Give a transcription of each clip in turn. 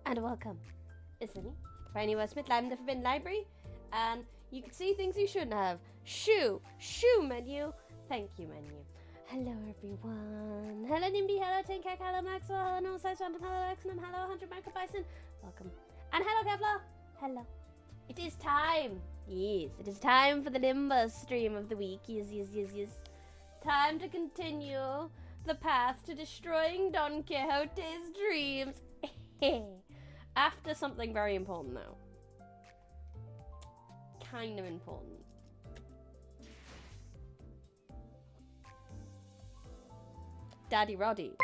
and welcome. Isn't Briny Westmith, I'm the Forbidden Library, and you can see things you shouldn't have. Shoe menu. Thank you, menu. Hello, everyone. Hello, Nimby. Hello, Tinkek. Hello, Maxwell. Hello, No Size Random. Hello, Exnum. Hello, 100 Microbison. Welcome. And hello, Kevlar. Hello. It is time. Yes, it is time for the Limbus stream of the week. Yes. Time to continue the path to destroying Don Quixote's dreams. After something very important, though. Kind of important. Daddy Roddy.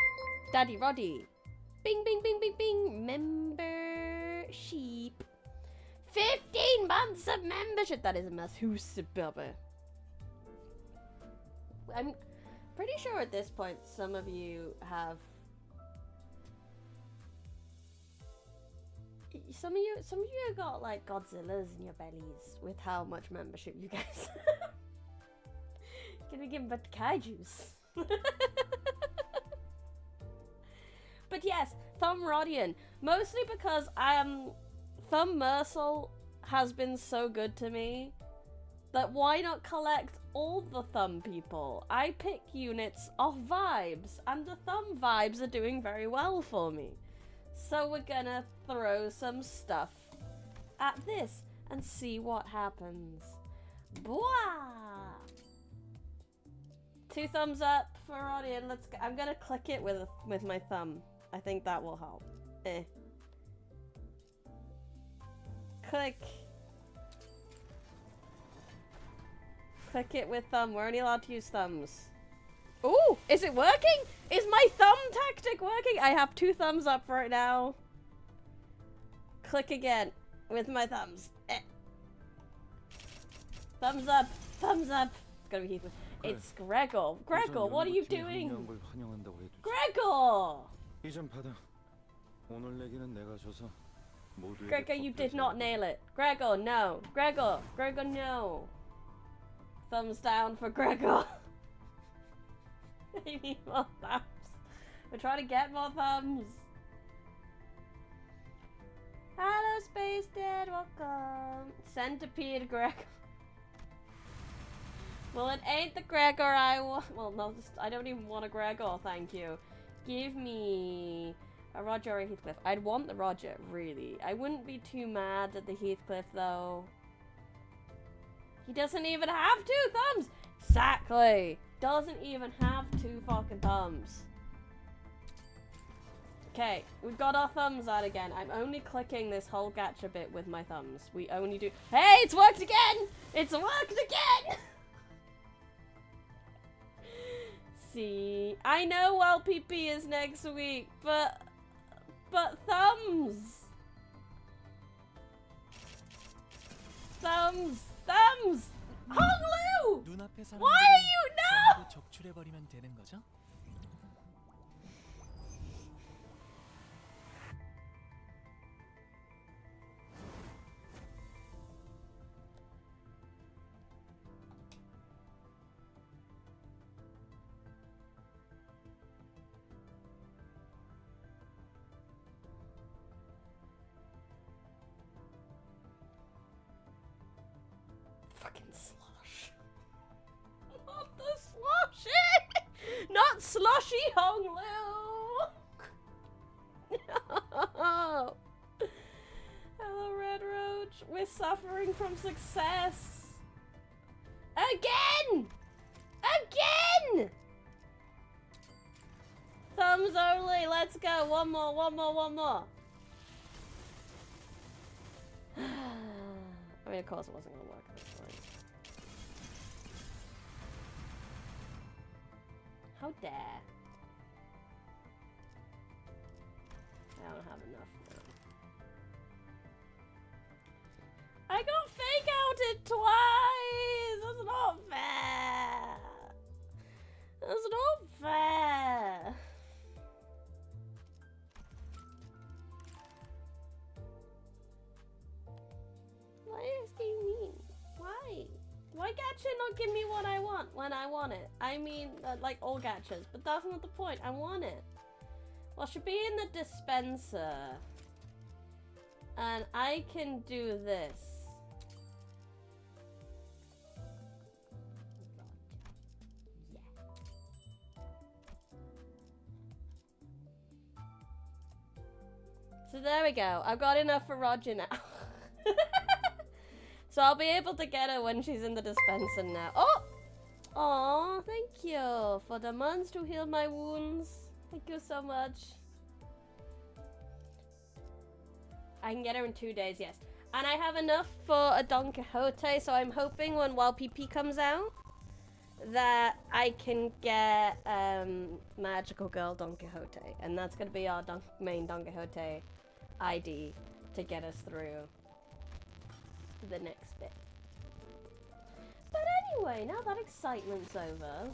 Bing, bing, bing, bing, bing. Membership. 15 months of membership. That is a mess. Who's Bubba? I'm pretty sure at this point some of you have. Some of you have got like Godzillas in your bellies with how much membership you guys can we give them kaijus? But yes, Thumb Rodian, mostly because Thumb Mercil has been so good to me that why not collect all the Thumb people? I pick units off vibes, and the Thumb vibes are doing very well for me. So we're gonna throw some stuff at this and see what happens. Bwah! 2 thumbs up for Rodian. Let's go. I'm gonna click it with my thumb. I think that will help. Click. Click it with thumb. We're only allowed to use thumbs. Ooh, is it working? Is my thumb tactic working? I have 2 thumbs up right now. Click again with my thumbs. Thumbs up. Thumbs up. It's gonna be Heathcliff. It's Gregor. Gregor, what are you doing? Gregor! Gregor, you did not nail it. Gregor, no. Gregor, no. Thumbs down for Gregor. I need more thumbs. We're trying to get more thumbs. Hello, Space Dad. Welcome. Centipede Gregor. Well, it ain't the Gregor I want. Well, no, I don't even want a Gregor, thank you. Give me a Roger or a Heathcliff. I'd want the Roger, really. I wouldn't be too mad at the Heathcliff, though. He doesn't even have 2 thumbs! Exactly! Doesn't even have 2 fucking thumbs. Okay, we've got our thumbs out again. I'm only clicking this whole gacha bit with my thumbs. We only do— Hey, it's worked again! It's worked again! See, I know LPP is next week, but thumbs! Thumbs! Honglu! Why are you— No! Fucking slosh. Not the sloshy! Not sloshy Honglu! No! Hello, Red Roach. We're suffering from success. Again! Thumbs only. Let's go. One more. I mean, of course it wasn't going to work at this point. How dare. I don't have enough now. I got fake outed twice! That's not fair! That's not fair! Why are you asking me? Why? Why gacha not give me what I want when I want it? I mean, like all gachas, but that's not the point. I want it. Well, should be in the dispenser. And I can do this. Yeah. So there we go. I've got enough for Roger now. So I'll be able to get her when she's in the dispenser now. Oh! Aw, thank you for the months to heal my wounds. Thank you so much. I can get her in 2 days, yes. And I have enough for a Don Quixote, so I'm hoping when Wild PP comes out that I can get Magical Girl Don Quixote. And that's going to be our main Don Quixote ID to get us through the next bit. But anyway, now that excitement's over,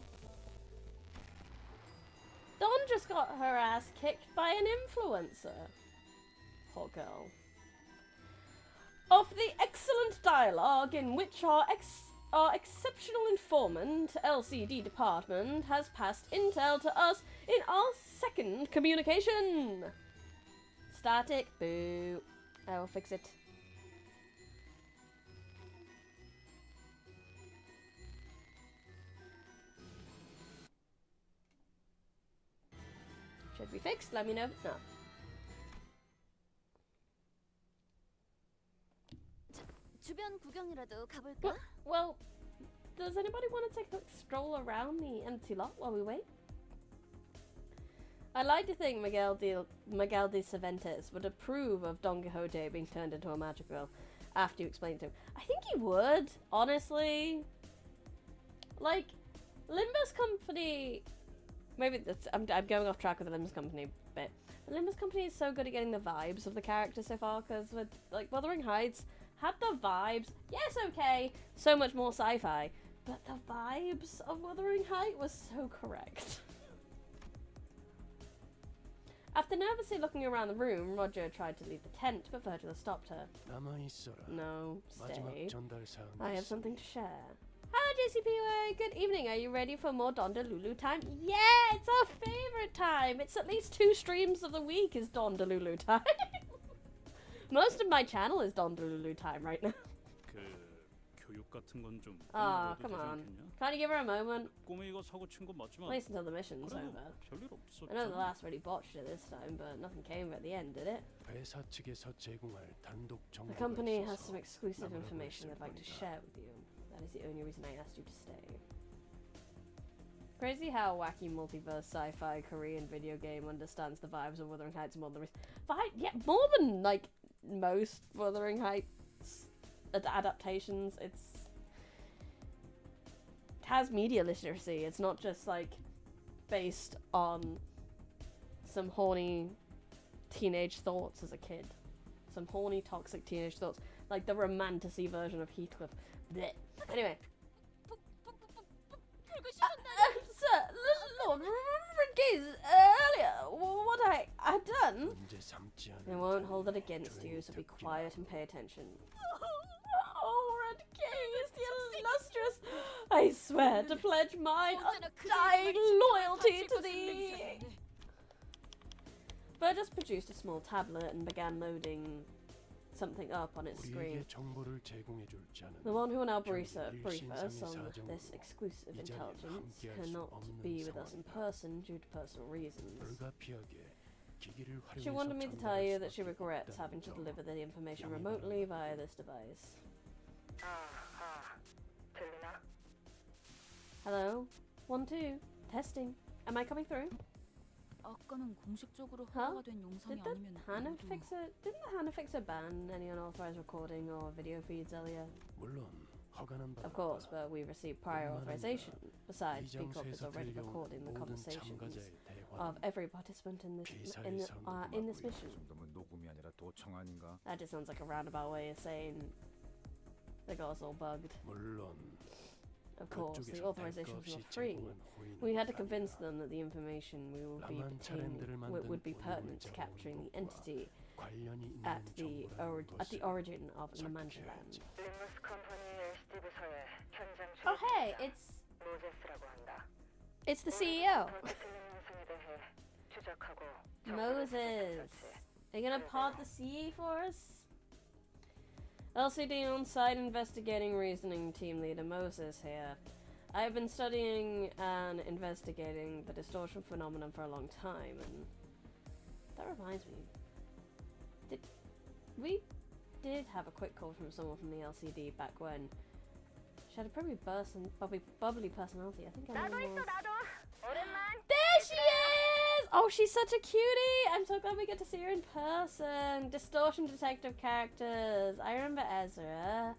Dawn just got her ass kicked by an influencer. Poor girl. Of the excellent dialogue in which our exceptional informant, LCD department, has passed intel to us in our second communication. Static, boo. I will fix it. Should be fixed, let me know if it's not. 주변 구경이라도 가볼까? Well, does anybody want to take a stroll around the empty lot while we wait? I like to think Miguel de Cervantes would approve of Don Quixote being turned into a magic girl after you explain it to him. I think he would, honestly. Like, Limbus Company... Maybe that's, I'm going off track with the Limbus Company bit. The Limbus Company is so good at getting the vibes of the characters so far, because with, like, Wuthering Heights had the vibes. Yes, okay, so much more sci-fi, but the vibes of Wuthering Heights was so correct. After nervously looking around the room, Roger tried to leave the tent, but Virgil stopped her. No, stay. I have something to share. Hello, JCPOA. Good evening. Are you ready for more Dondalulu time? Yeah, it's our favorite time. It's at least 2 streams of the week is Dondalulu time. Most of my channel is Dondalulu time right now. Ah, come on. Can't you give her a moment? At least until the mission's over. I know the last really botched it this time, but nothing came of it at the end, did it? The company has some exclusive information they'd like to share with you. That is the only reason I asked you to stay. Crazy how a wacky multiverse sci-fi Korean video game understands the vibes of Wuthering Heights more than yeah, more than like most Wuthering Heights adaptations. It has media literacy. It's not just like based on some horny teenage thoughts as a kid. Some horny toxic teenage thoughts. Like the romantasy version of Heathcliff. Blech. Anyway. Sir, Lord, Regis, earlier, what I had done... I won't hold it against you, so be quiet and pay attention. Oh, Redgaze, the illustrious... I swear to pledge mine undying loyalty to thee! Burgess produced a small tablet and began loading something up on its screen. The one who will now brief us on this exclusive intelligence cannot be with us in person due to personal reasons. She wanted me to tell you that she regrets having to deliver the information remotely via this device. Hello? 1, 2. Testing. Am I coming through? 아까는 공식적으로 Huh? 허가가 된 영상이 Did the 아니면 Hana 모두 fixer? Didn't the Hana fixer ban any unauthorized recording or video feeds earlier? Of course, but we received prior authorization. Besides, Peacock is already recording the conversations of every participant in this mission. That just sounds like a roundabout way of saying they got us all bugged. Of course, the authorization was not free. We had to convince them that the information we will be obtaining would be pertinent to capturing the entity at the origin of the Manchaland. Oh hey, it's the CEO. Moses, are you gonna pod the CE for us? LCD on-site investigating reasoning team leader Moses here. I've been studying and investigating the distortion phenomenon for a long time, and that reminds me. We did have a quick call from someone from the LCD back when. She had a pretty bubbly personality. I think I know. There she is! Oh, she's such a cutie! I'm so glad we get to see her in person. Distortion detective characters. I remember Ezra.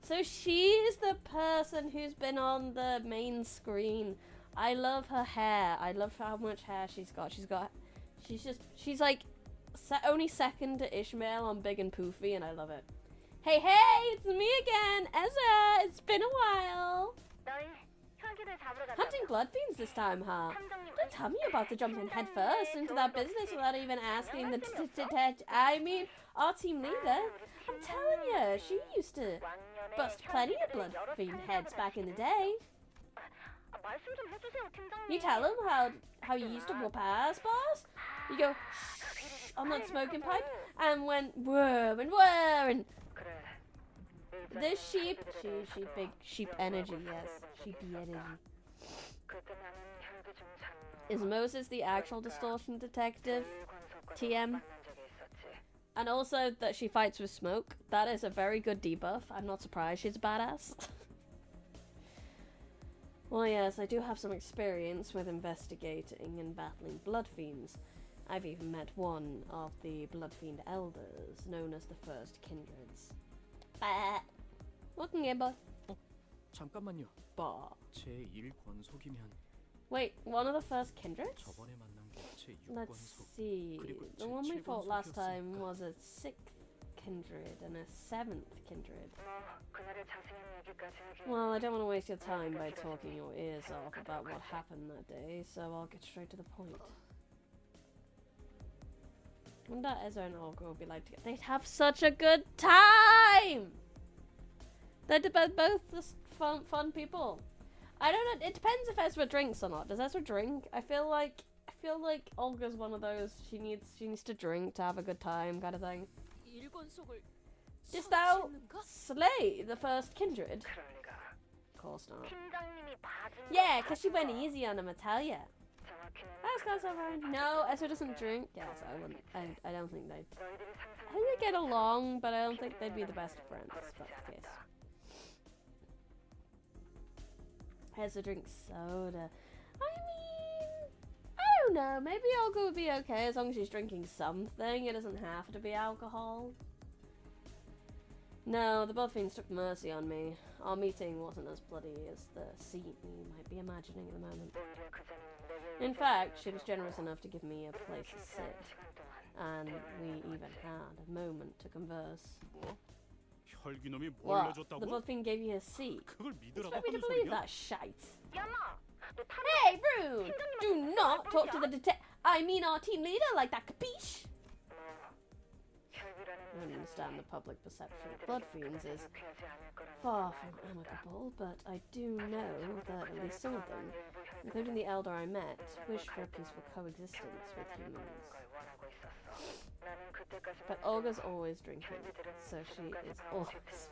So she's the person who's been on the main screen. I love her hair. I love how much hair she's got. She's like only second to Ishmael on Big and Poofy, and I love it. Hey, it's me again, Ezra. It's been a while. Hunting blood fiends this time, huh? Don't tell me about the jumping head first into that business without even asking our team leader. I'm telling you, she used to bust plenty of blood fiend heads back in the day. You tell him how you used to whoop ass, boss? You go shh on that smoking pipe and went whir and this sheep, she big sheep energy, yes, sheepy energy. Is Moses the actual distortion detective? TM. And also that she fights with smoke. That is a very good debuff. I'm not surprised she's a badass. Well, yes, I do have some experience with investigating and battling blood fiends. I've even met one of the blood fiend elders, known as the First Kindreds. Looking at both. 잠깐만요. 제 1권속이면 Wait, one of the First Kindreds? 저번에 만난 게 제 Let's 6권속. see. 그리고 The one we fought last time 제7권속이었으니까. was a 6th Kindred and a 7th Kindred. Well, I don't want to waste your time by talking your ears off about what happened that day, so I'll get straight to the point. I wonder Ezra and Olga would be like together. They'd have such a good time! They're both just fun people. I don't know, it depends if Ezra drinks or not. Does Ezra drink? I feel like Olga's one of those, she needs to drink to have a good time kind of thing. Didst thou slay the First Kindred? Of course not. Yeah, because she went easy on him, I tell ya. No, Ezra doesn't drink. Yes, I wouldn't. I don't think they'd. I think they get along, but I don't think they'd be the best of friends. If that's the case. Ezra drinks soda. I mean, I don't know. Maybe Olga would be okay as long as she's drinking something. It doesn't have to be alcohol. No, the Bloodfiends took mercy on me. Our meeting wasn't as bloody as the scene you might be imagining at the moment. In fact, she was generous enough to give me a place to sit, and we even had a moment to converse. 혈기놈이 뭘 What? 내줬다고? The Bloodfiend gave you a seat. 그걸 믿으라고 Expect me to 하는 believe 소리야? that shite. Hey, Rune! Do not talk to the our team leader like that, capiche? I don't understand the public perception of Bloodfiends is far from amicable, but I do know that at least some of them, including the elder I met, wish for a peaceful coexistence with humans. But Olga's always drinking, so she is always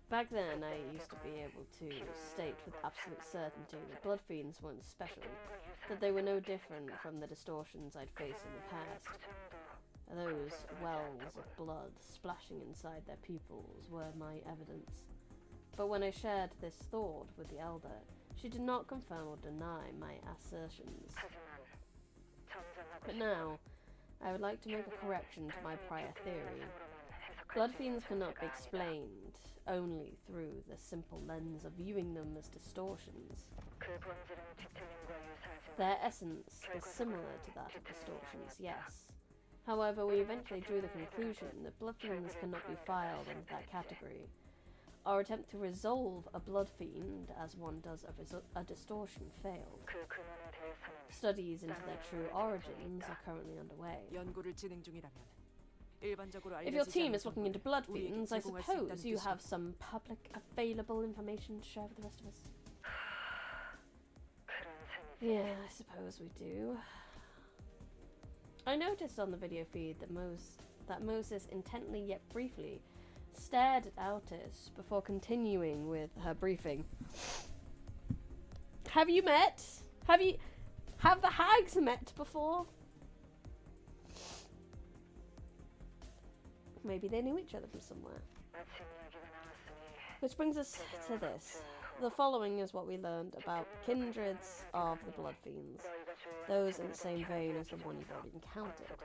Back then, I used to be able to state with absolute certainty that Bloodfiends weren't special, that they were no different from the distortions I'd faced in the past. Those wells of blood splashing inside their pupils were my evidence. But when I shared this thought with the elder, she did not confirm or deny my assertions. But now, I would like to make a correction to my prior theory. Bloodfiends cannot be explained only through the simple lens of viewing them as distortions. Their essence is similar to that of distortions, yes. However, we eventually drew the conclusion that Bloodfiends cannot be filed into that category. Our attempt to resolve a Bloodfiend, as one does a distortion, failed. Studies into their true origins are currently underway. If your team is looking into Bloodfiends, I suppose you have some public available information to share with the rest of us. Yeah, I suppose we do. I noticed on the video feed that that Moses intently yet briefly stared at Altis before continuing with her briefing. Have you met? Have the hags met before? Maybe they knew each other from somewhere. Which brings us to this. The following is what we learned about kindreds of the Blood Fiends. Those in the same vein as the one you've already encountered.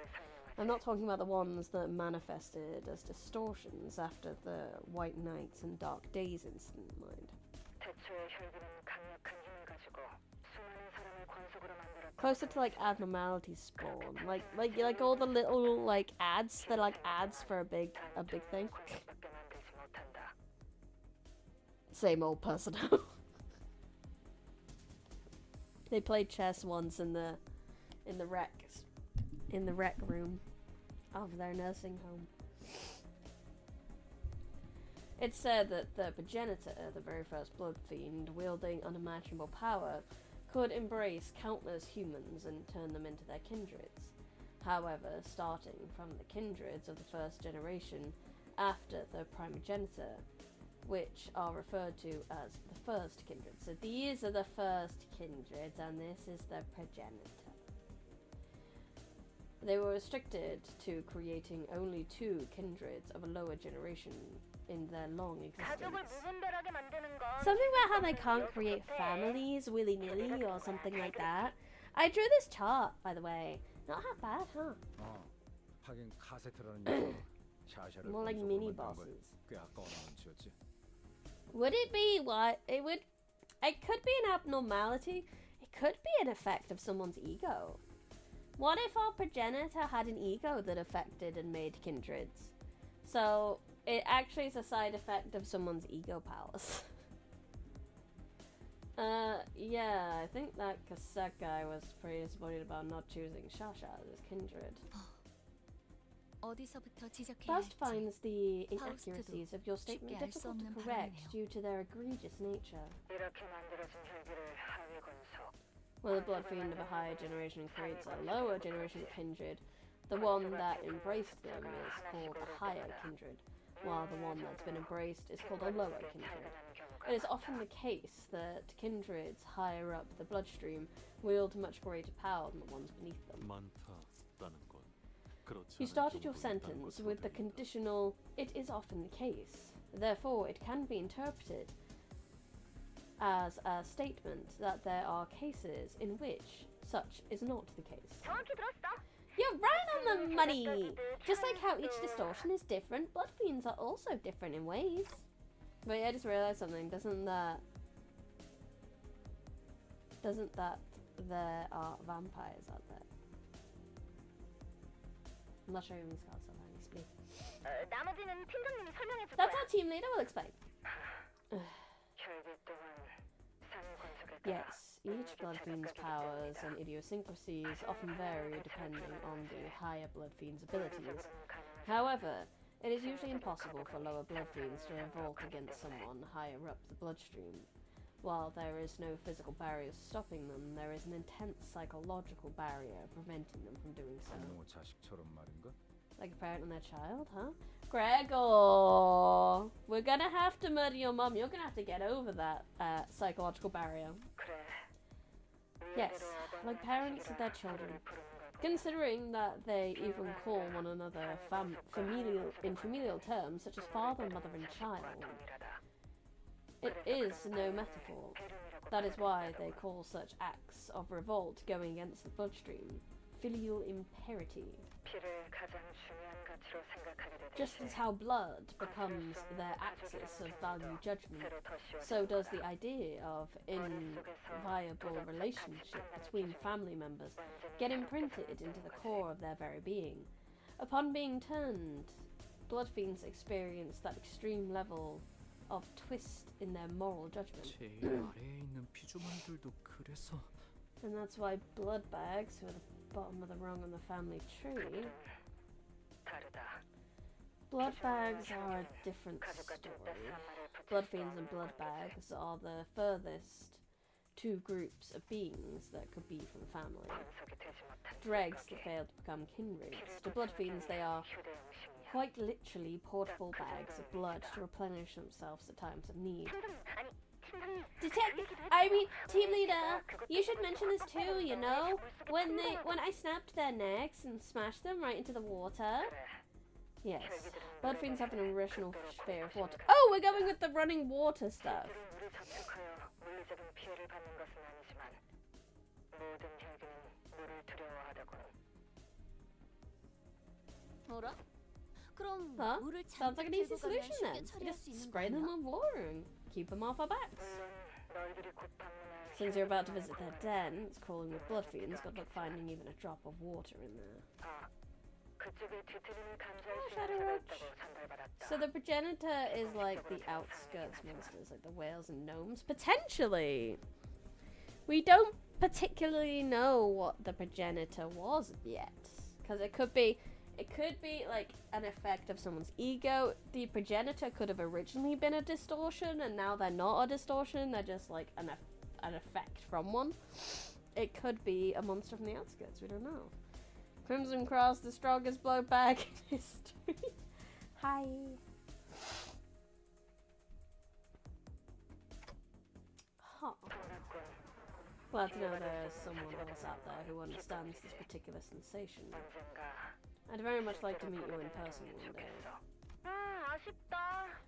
I'm not talking about the ones that manifested as distortions after the White Nights and Dark Days incident, mind. Closer to like abnormality spawn, like all the little like ads. They're like ads for a big thing. Same old person. They played chess once in the rec room of their nursing home. It's said that the progenitor, the very first blood fiend, wielding unimaginable power, could embrace countless humans and turn them into their kindreds. However, starting from the kindreds of the first generation after the primogenitor, which are referred to as the first kindred. So these are the first kindreds and this is the progenitor. They were restricted to creating only 2 kindreds of a lower generation in their long existence. Something about how they can't create families willy-nilly or something like that. I drew this chart, by the way. Not half bad, huh? More like mini bosses. Would it be what? It could be an abnormality. It could be an effect of someone's ego. What if our progenitor had an ego that affected and made kindreds? So it actually is a side effect of someone's ego powers. Yeah, I think that cassette guy was pretty disappointed about not choosing Shasha as his kindred. Faust finds the inaccuracies of your statement difficult to correct due to their egregious nature. When the blood fiend of a higher generation creates a lower generation kindred, the one that embraced them is called a higher kindred, while the one that's been embraced is called a lower kindred. It is often the case that kindreds higher up the bloodstream wield much greater power than the ones beneath them. You started your sentence with the conditional, "it is often the case." Therefore, it can be interpreted as a statement that there are cases in which such is not the case. You're right on the money! Just like how each distortion is different, blood fiends are also different in ways. But yeah, I just realised something. Doesn't that there are vampires out there? I'm not sure if these cards are explain. That's our team leader will explain. Yes, each blood fiend's powers and idiosyncrasies often vary depending on the higher blood fiend's abilities. However, it is usually impossible for lower blood fiends to revolt against someone higher up the bloodstream. While there is no physical barrier stopping them, there is an intense psychological barrier preventing them from doing so. Like a parent and their child, huh? Gregor! We're gonna have to murder your mum. You're gonna have to get over that psychological barrier. Yes, like parents with their children. Considering that they even call one another in familial terms, such as father, mother, and child. It is no metaphor. That is why they call such acts of revolt going against the bloodstream filial imperative. Just as how blood becomes their axis of value judgment, so does the idea of inviolable relationship between family members get imprinted into the core of their very being. Upon being turned, blood fiends experience that extreme level of twist in their moral judgment. And that's why blood bags, who are the bottom of the rung on the family tree, blood bags are a different story. Blood fiends and blood bags are the furthest two groups of beings that could be from a family. Dregs that failed to become kinrades. To blood fiends, they are quite literally portable bags of blood to replenish themselves at times of need. Team leader, you should mention this too, you know? When I snapped their necks and smashed them right into the water. Yes, blood fiends have an irrational fear of water. Oh, we're going with the running water stuff. Huh? Sounds like an easy solution then. You just spray them with water and keep them off our backs. Since you're about to visit their den, it's crawling with blood fiends, good luck finding even a drop of water in there. So the progenitor is like the outskirts monsters, like the whales and gnomes? Potentially! We don't particularly know what the progenitor was yet. Because it could be like an effect of someone's ego. The progenitor could have originally been a distortion, and now they're not a distortion, they're just like an effect from one. It could be a monster from the outskirts, we don't know. Crimson Cross, the strongest blow bag in history. Hi. Huh. Glad to know there's someone else out there who understands this particular sensation. I'd very much like to meet you in person one day.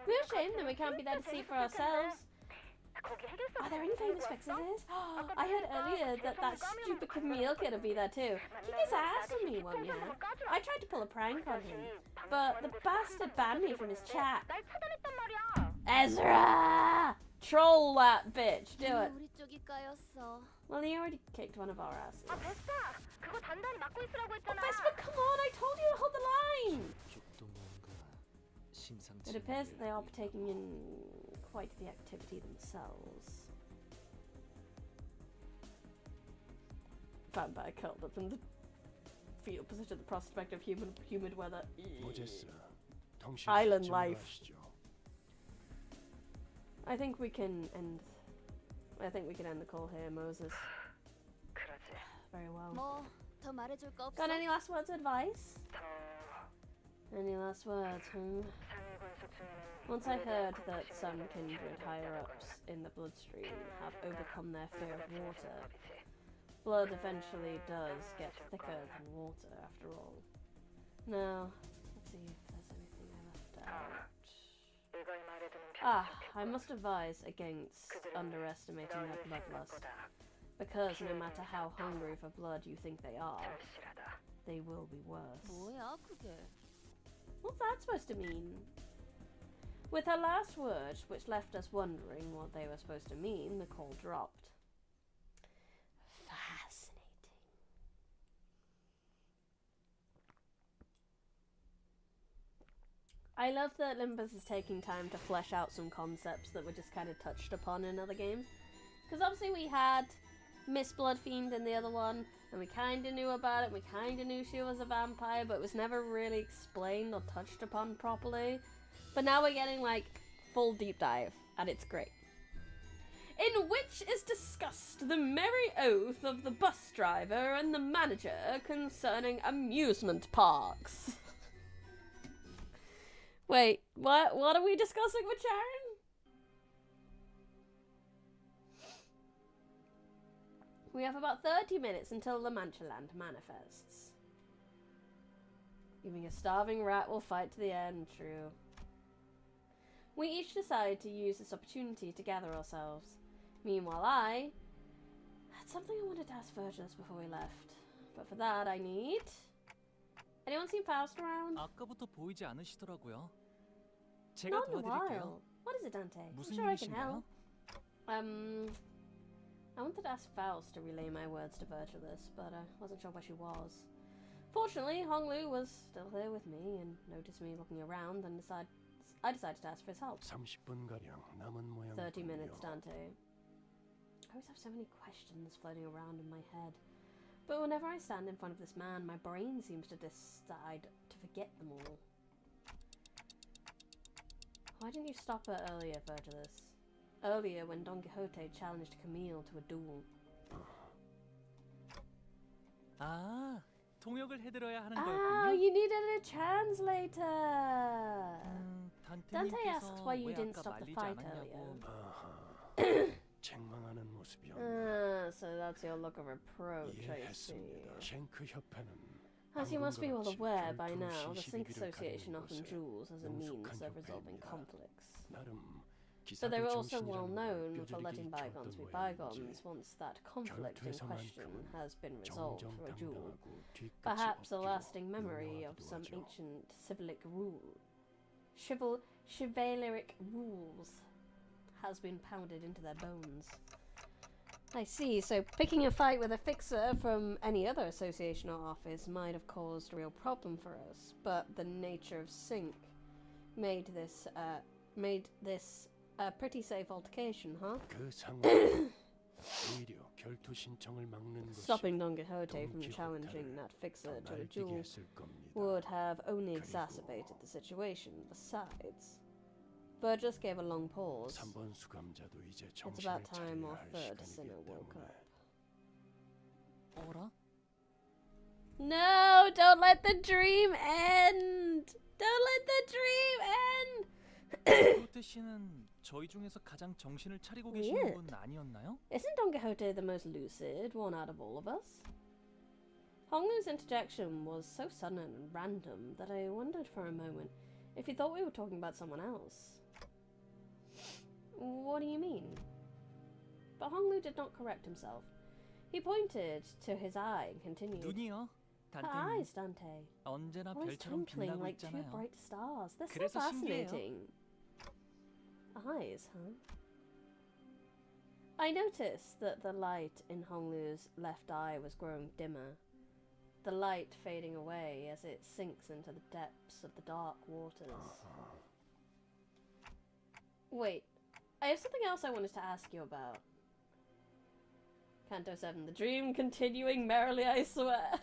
Real shame that we can't be there to see for ourselves. Are there any famous fixes? I heard earlier that stupid Camille kid will be there too. He gets ass on me, won't ya? I tried to pull a prank on him, but the bastard banned me from his chat. Ezra! Troll that bitch, do it. Well, he already kicked one of our asses. Oh, Vespa, come on, I told you to hold the line! It appears that they are partaking in quite the activity themselves. Vampire curled up in the fetal position, the prospect of humid weather. Island life. I think we can end the call here, Moses. Very well. Got any last words of advice? Any last words, Once I heard that some kindred higher-ups in the bloodstream have overcome their fear of water, blood eventually does get thicker than water after all. Now, let's see if there's anything I left out. I must advise against underestimating their bloodlust, because no matter how hungry for blood you think they are, they will be worse. What's that supposed to mean? With her last words, which left us wondering what they were supposed to mean, the call dropped. Fascinating. I love that Limbus is taking time to flesh out some concepts that were just kind of touched upon in other games. Because obviously we had Miss Bloodfiend in the other one, and we kind of knew about it, we kind of knew she was a vampire, but it was never really explained or touched upon properly. But now we're getting, like, full deep dive, and it's great. In which is discussed the merry oath of the bus driver and the manager concerning amusement parks. Wait, what are we discussing with Sharon? We have about 30 minutes until the Manchaland manifests. Even a starving rat will fight to the end, true. We each decide to use this opportunity to gather ourselves. Meanwhile, I had something I wanted to ask Virgilus before we left. But for that, I need... Anyone seen Faust around? 아까부터 보이지 않으시더라고요. Not 제가 in a 도와드릴게요. while. What is it, Dante? I'm 무슨 sure I can 일이신가요? help. I wanted to ask Faust to relay my words to Virgilus, but I wasn't sure where she was. Fortunately, Honglu was still here with me and noticed me looking around and I decided to ask for his help. 30 minutes, Dante. I always have so many questions floating around in my head. But whenever I stand in front of this man, my brain seems to decide to forget them all. Why didn't you stop her earlier, Virgilus? earlier when Don Quixote challenged Camille to a duel. 아, 통역을 해드려야 하는 Ah, 거였군요. you needed a translator! Dante asks 단테님께서 why you 왜 didn't 아까 stop the 말리지 fight 않았냐고. earlier. 책망하는 모습이었나. So that's your look of reproach, I see. 이해했습니다. 쉔크 협회는 As you must be well 방금과 aware 같이 by now, the 결투 Sync 시비를 Association 가리는 often 것에 duels as a means of 능숙한 resolving 협회입니다. conflicts. 나름 But they 기사도 were also well 정신이라는 걸 known for 뼈저리게 letting 익혔던 bygones be 모양인지 bygones once that conflict in question 결투에서만큼은 has been resolved through a duel. 정정당당하고 뒤끝이 Perhaps a 없기로 lasting memory of some 유명하기도 하죠. ancient chivalric rules has been pounded into their bones. I see, so picking a fight with a fixer from any other association or office might have caused a real problem for us, but the nature of Sync made this a pretty safe altercation, huh? 그 상황은 오히려 결투 신청을 막는 것이 Stopping Don Quixote from Don challenging Quixote를 that fixer 더 to a 날뛰게 duel 했을 겁니다. would have only 그리고 exacerbated the situation. Besides, Burgess gave a long pause. 3번 수감자도 이제 It's 정신을 about time 차려야 our 할 third 시간이기 sinner woke 때문에 up. 어라? No, don't let the dream end! Don't let the dream end! quixote 씨는 저희 중에서 가장 정신을 차리고 계시는 Weird. 분 아니었나요? Isn't Don Quixote the most lucid one out of all of us? Honglu's interjection was so sudden and random that I wondered for a moment if he thought we were talking about someone else. What do you mean? But Honglu did not correct himself. He pointed to his eye and continued. 눈이요, Her 단테님. eyes, Dante. 언제나 Always 별처럼 twinkling 빛나고 like two 있잖아요. bright stars. They're so 그래서 신기해요. fascinating. Eyes, huh? I noticed that the light in Honglu's left eye was growing dimmer, the light fading away as it sinks into the depths of the dark waters. Wait, I have something else I wanted to ask you about. Canto 7, the dream continuing merrily, I swear.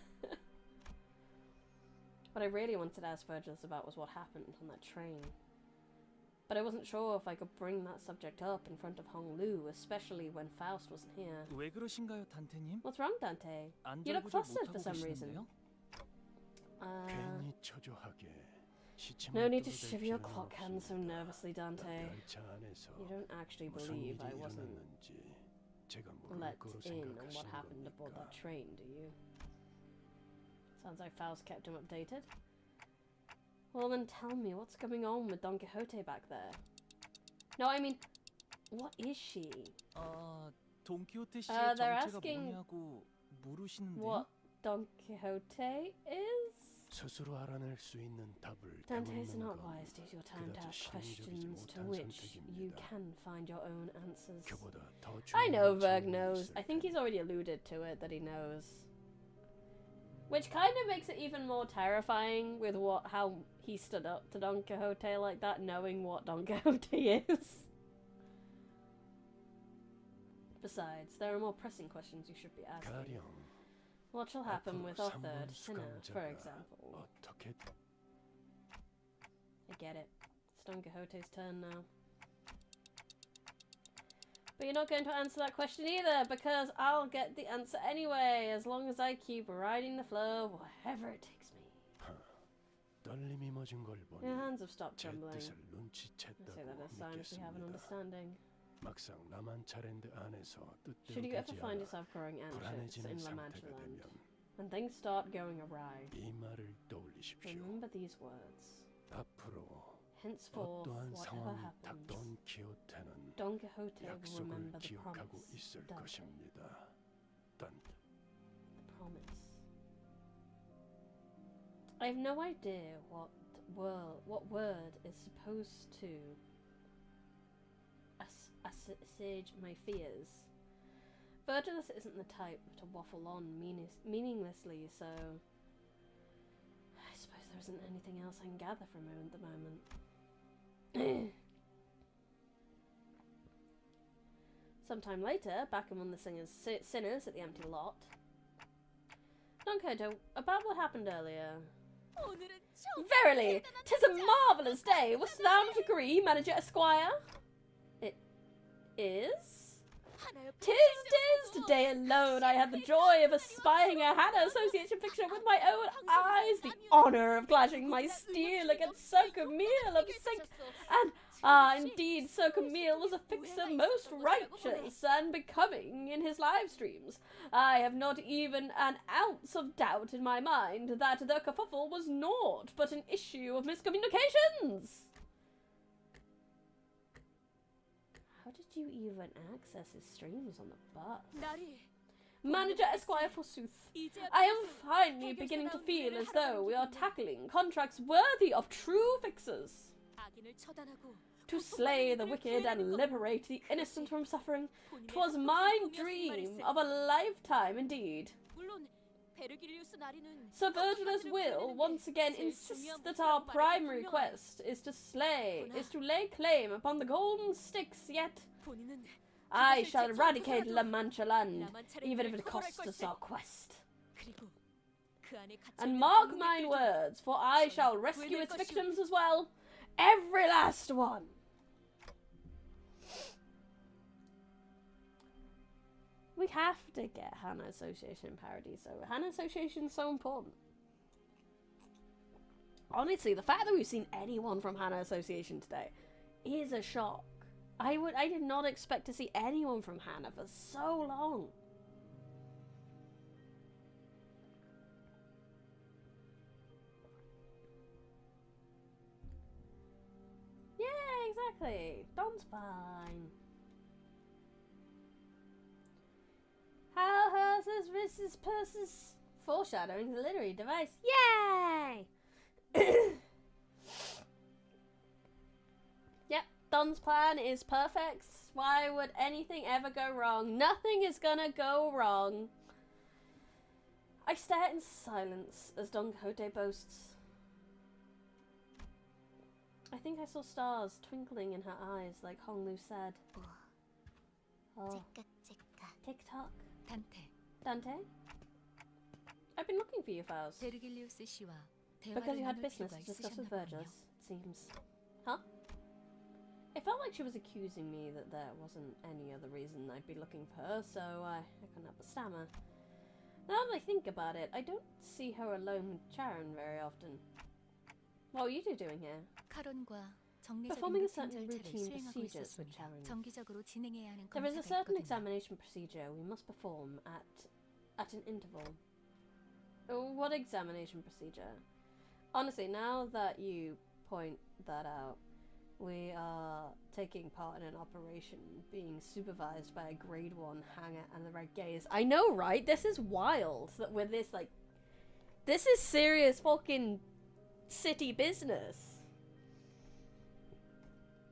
What I really wanted to ask Vergil's about was what happened on that train. But I wasn't sure if I could bring that subject up in front of Honglu, especially when Faust wasn't here. 왜 그러신가요, 단테님? What's wrong, Dante? You look 안절부절 flustered for 못하고 some reason. 계시는데요? 괜히 초조하게 No need to shiver your clock hands so nervously, Dante. 열차 안에서 You don't actually 무슨 believe 일이 I wasn't 일어났는지 제가 모를 let 거로 in on what 생각하시는 happened aboard 겁니까? that train, do you? Sounds like Faust kept him updated. Well then tell me, what's going on with Don Quixote back there? No, I mean, what is she? 돈키호테 씨의 they're 정체가 asking 뭐냐고 물으시는데요? What Don Quixote is? 스스로 알아낼 수 있는 답을 Dante's 대묻는 not 건 wise to use your time to 그다지 ask 실용적이지 questions to 못한 which you 선택입니다. can find your own answers. 그보다 더 I know 중요한 Verg 질문이 knows. 있을 I think he's 텐데. already alluded to it that he knows. Which kind of makes it even more terrifying with how he stood up to Don Quixote like that, knowing what Don Quixote is. Besides, there are more pressing questions you should be asking. 가령 What shall happen with our third sinner, for 수감자가 example? 어떻게 I get it. It's Don Quixote's turn now. But you're not going to answer that question either, because I'll get the answer anyway, as long as I keep riding the flow, wherever it takes me. 떨림이 멎은 걸 보니 Your hands have stopped 제 trembling. 뜻을 I 눈치챘다고 say that as sign if we have an 믿겠습니다. understanding. 막상 라만차랜드 안에서 Should you ever 뜻대로 find 되지 yourself growing 않아 anxious 불안해지는 in La 상태가 Manchaland, 되면 and things start going awry, 이 말을 떠올리십시오. remember these words. 앞으로 Henceforth, 어떠한 whatever 상황이 happens, 닥던 키오테는 Don Quixote will 약속을 remember the 기억하고 promise. 있을 Dante. 것입니다. 단 The promise. I have no idea what word is supposed to assuage my fears. Virgilus isn't the type to waffle on meaninglessly, so I suppose there isn't anything else I can gather from him at the moment. Sometime later, back among the sinners at the empty lot. Don Quixote, about what happened earlier. 오늘은 정 Verily, 'tis a marvellous day. Wouldst thou not agree, Manager Esquire? is... 하나의 Tis today alone I had the joy of espying a Hannah Association picture with my own eyes, the honour of clashing my steel against Sir Camille of Saint, and indeed Sir Camille was a fixer most righteous and becoming in his live streams. I have not even an ounce of doubt in my mind that the kerfuffle was naught but an issue of miscommunications. How did you even access his streams on the bus? 나리 Manager Esquire, forsooth. I am finally beginning to feel as though we are tackling contracts worthy of true fixers. 악인을 처단하고 To slay the wicked and liberate the innocent from suffering. 'Twas my dream of a lifetime indeed. 물론 베르길리우스 나리는 Sir Virgilus will once again insist that our primary quest is to lay claim upon the golden sticks, yet 본인은 I shall eradicate Manchaland, even if it costs us our quest. 그리고 그 안에 갇혀 And 있는 mark 국민의 mine 뼈도 words, for I shall rescue its victims as well. Every last one. We have to get Hannah Association parody, so Hannah Association is so important. Honestly, the fact that we've seen anyone from Hannah Association today is a shock. I did not expect to see anyone from Hannah for so long. Yeah, exactly. Don's fine. How hers is Mrs. Persis foreshadowing the literary device. Yay! Yep, Don's plan is perfect. Why would anything ever go wrong? Nothing is gonna go wrong. I stare in silence as Don Quixote boasts. I think I saw stars twinkling in her eyes, like Hong Lu said. Oh. TikTok. 단테 Dante? I've been looking for you, Faust. 베르길리우스 씨와 Because you 대화를 had 나눌 business 필요가 to discuss with 있으셨나 보군요. Virgilus, it seems. Huh? It felt like she was accusing me that there wasn't any other reason I'd be looking for her, so I couldn't help but stammer. Now that I think about it, I don't see her alone with Charon very often. What are you two doing here? 카론과 정례적인 Performing a 루틴 certain 절차를 routine 수행하고 procedures with 있었습니다. Charon. 정기적으로 진행해야 하는 There is a 검사가 certain 있거든요. examination procedure we must perform at an interval. What examination procedure? Honestly, now that you point that out, we are taking part in an operation being supervised by a grade 1 hanger and the Red Gaze. I know, right? This is wild that we're this, like... This is serious fucking city business.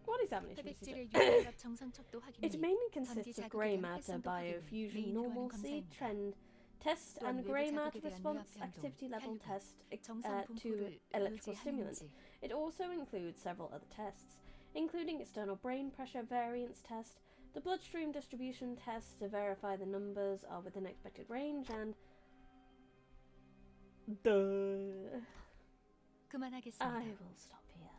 What examination procedure? 혈액질의 유혈압 정상척도 확인 It 및 mainly 전기 consists of 자극에 grey 대한 matter 활성도 확인 biofusion 메인으로 하는 normalcy 검사입니다. trend test 또한 and 외부 grey 자극에 matter 대한 response 뇌압 activity 변동, level 혈류가 test 정상 to 분포를 electrical stimulant. 유지하는지 It also includes several other tests, including external brain pressure variance test, the bloodstream distribution test to verify the numbers are within expected range, and 그만하겠습니다. I will stop here.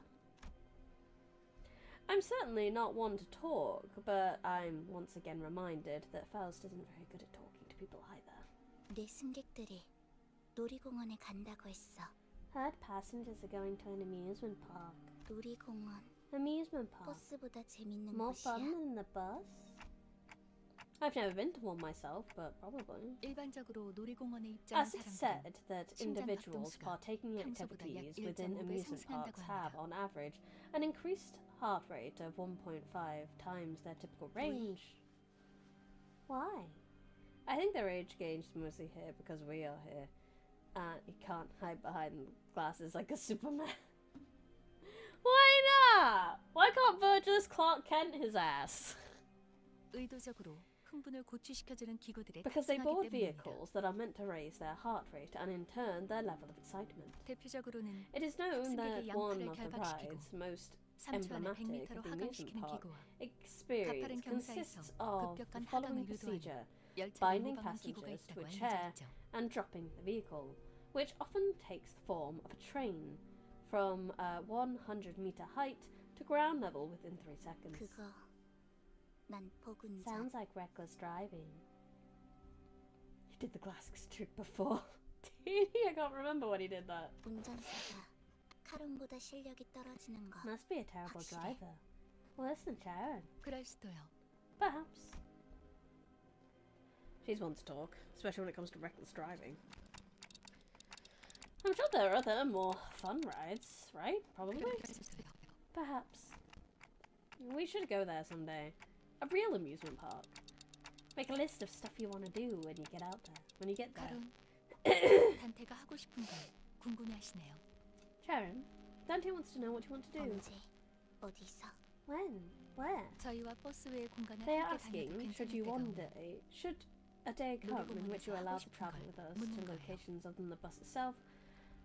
I'm certainly not one to talk, but I'm once again reminded that Faust isn't very good at talking to people either. 내 승객들이 놀이공원에 간다고 했어. Heard passengers are going to an amusement park. 놀이공원 Amusement park. 버스보다 재밌는 More 곳이야. fun than the bus? I've never been to one myself, but probably. 일반적으로 놀이공원에 입장한 As it's 사람들은 said that 심장 individuals 박동수가 partaking in 평소보다 약 activities within 1.5배 amusement 상승한다고 parks have, 합니다. on average, an increased heart rate of 1.5 times their typical range. Why? I think their age gauge is mostly here because we are here. And you can't hide behind glasses like a Superman. Why not? Why can't Virgilus Clark Kent his ass? 의도적으로 흥분을 고취시켜주는 기구들에 Because they 탑승하기 board 때문입니다. vehicles that are meant to raise their heart rate and in turn their level of excitement. 대표적으로는 It is known that 탑승객의 one 양팔을 of the 결박시키고 rides most 3초 안에 emblematic 100m로 of the amusement 하강시키는 park 기구와 experience 가파른 경사에서 consists of the 급격한 following 하강을 유도하는 procedure 열차를 binding 모방한 기구가 passengers to 있다고 a chair 알려져 있죠. and dropping the vehicle, which often takes the form of a train from a 100-meter height to ground level within 3 seconds. 그거 난 복운전. Sounds like reckless driving. He did the classics trick before. I can't remember when he did that. 운전사가 카론보다 실력이 떨어지는 거. Must be a terrible 확실해. driver. Well, listen, Sharon. 그럴 수도요. Perhaps. She's one to talk, especially when it comes to reckless driving. I'm sure there are other more fun rides, right? Probably. 그럴 수도요. Perhaps. We should go there someday. A real amusement park. Make a list of stuff you want to do when you get out there. When you get there. 카론, 단테가 하고 싶은 걸 궁금해하시네요. Sharon, Dante wants to know what you want to do. 언제? 어디서? When? Where? 저희와 버스 외의 공간을 They are 함께 다녀도 asking, should 괜찮을 you 때가 one 오면 day, should a day come in which you are allowed to travel with us to 묻는 거예요. locations other than the bus itself,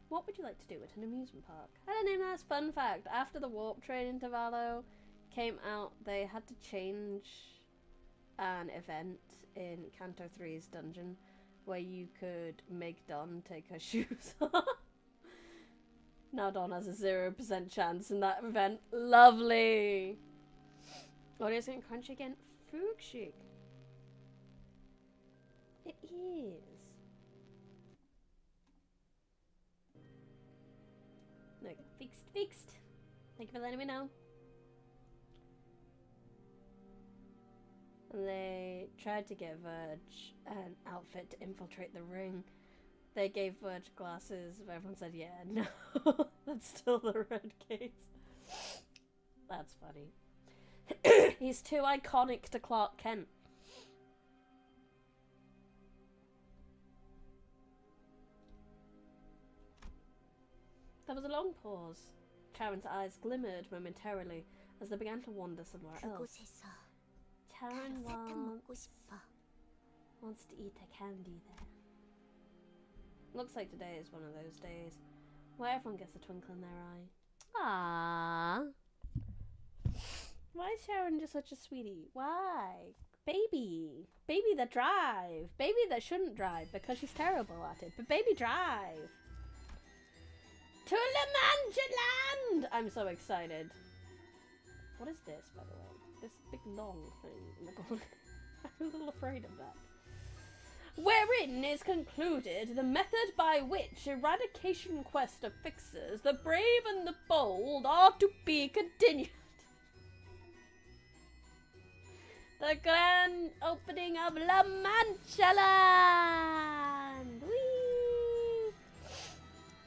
what would you like to do at an amusement park? I don't know, that's fun fact. After the warp train intervallo came out, they had to change an event in Canto 3's dungeon where you could make Dawn take her shoes off. Now Dawn has a 0% chance in that event. Lovely! Audio's getting crunchy again. Food chic. It is. No, fixed. Thank you for letting me know. And they tried to get Verge an outfit to infiltrate the ring. They gave Verge glasses, but everyone said, yeah, no. That's still the red case. That's funny. He's too iconic to Clark Kent. There was a long pause. Charon's eyes glimmered momentarily as they began to wander somewhere else. 그곳에서 Charon 사탕 먹고 싶어. wants to eat a candy there. Looks like today is one of those days where everyone gets a twinkle in their eye. Aww. Why is Sharon just such a sweetie? Why? Baby. Baby that drive. Baby that shouldn't drive because she's terrible at it. But baby drive. To Manchaland! I'm so excited. What is this, by the way? This big long thing in the corner. I'm a little afraid of that. Wherein is concluded the method by which eradication quest of fixers, the brave and the bold, are to be continued. The grand opening of La Manchaland! Whee!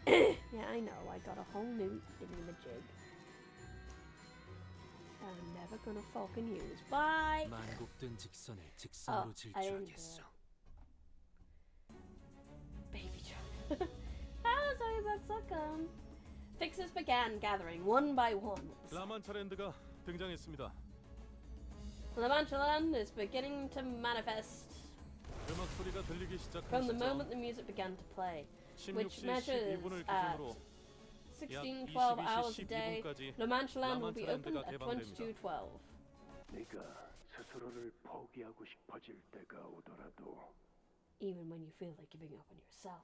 Yeah, I know, I got a whole new thingy-majig. I'm never gonna fucking use. Bye! 만국된 직선을 직선으로 질주하겠어. Baby truck. Hello, Zoebugs, welcome. Fixers began gathering one by one. 라만차랜드가 등장했습니다. La Manchaland is beginning to manifest 음악 소리가 들리기 시작한 from the 시점 moment the music began to play, which 16시 measures 12분을 at 기준으로 16-12 hours a day. 22시 La Manchaland will be open 라만차랜드가 at 개방됩니다. 22:12. 네가 스스로를 포기하고 싶어질 때가 오더라도 Even when you feel like giving up on yourself.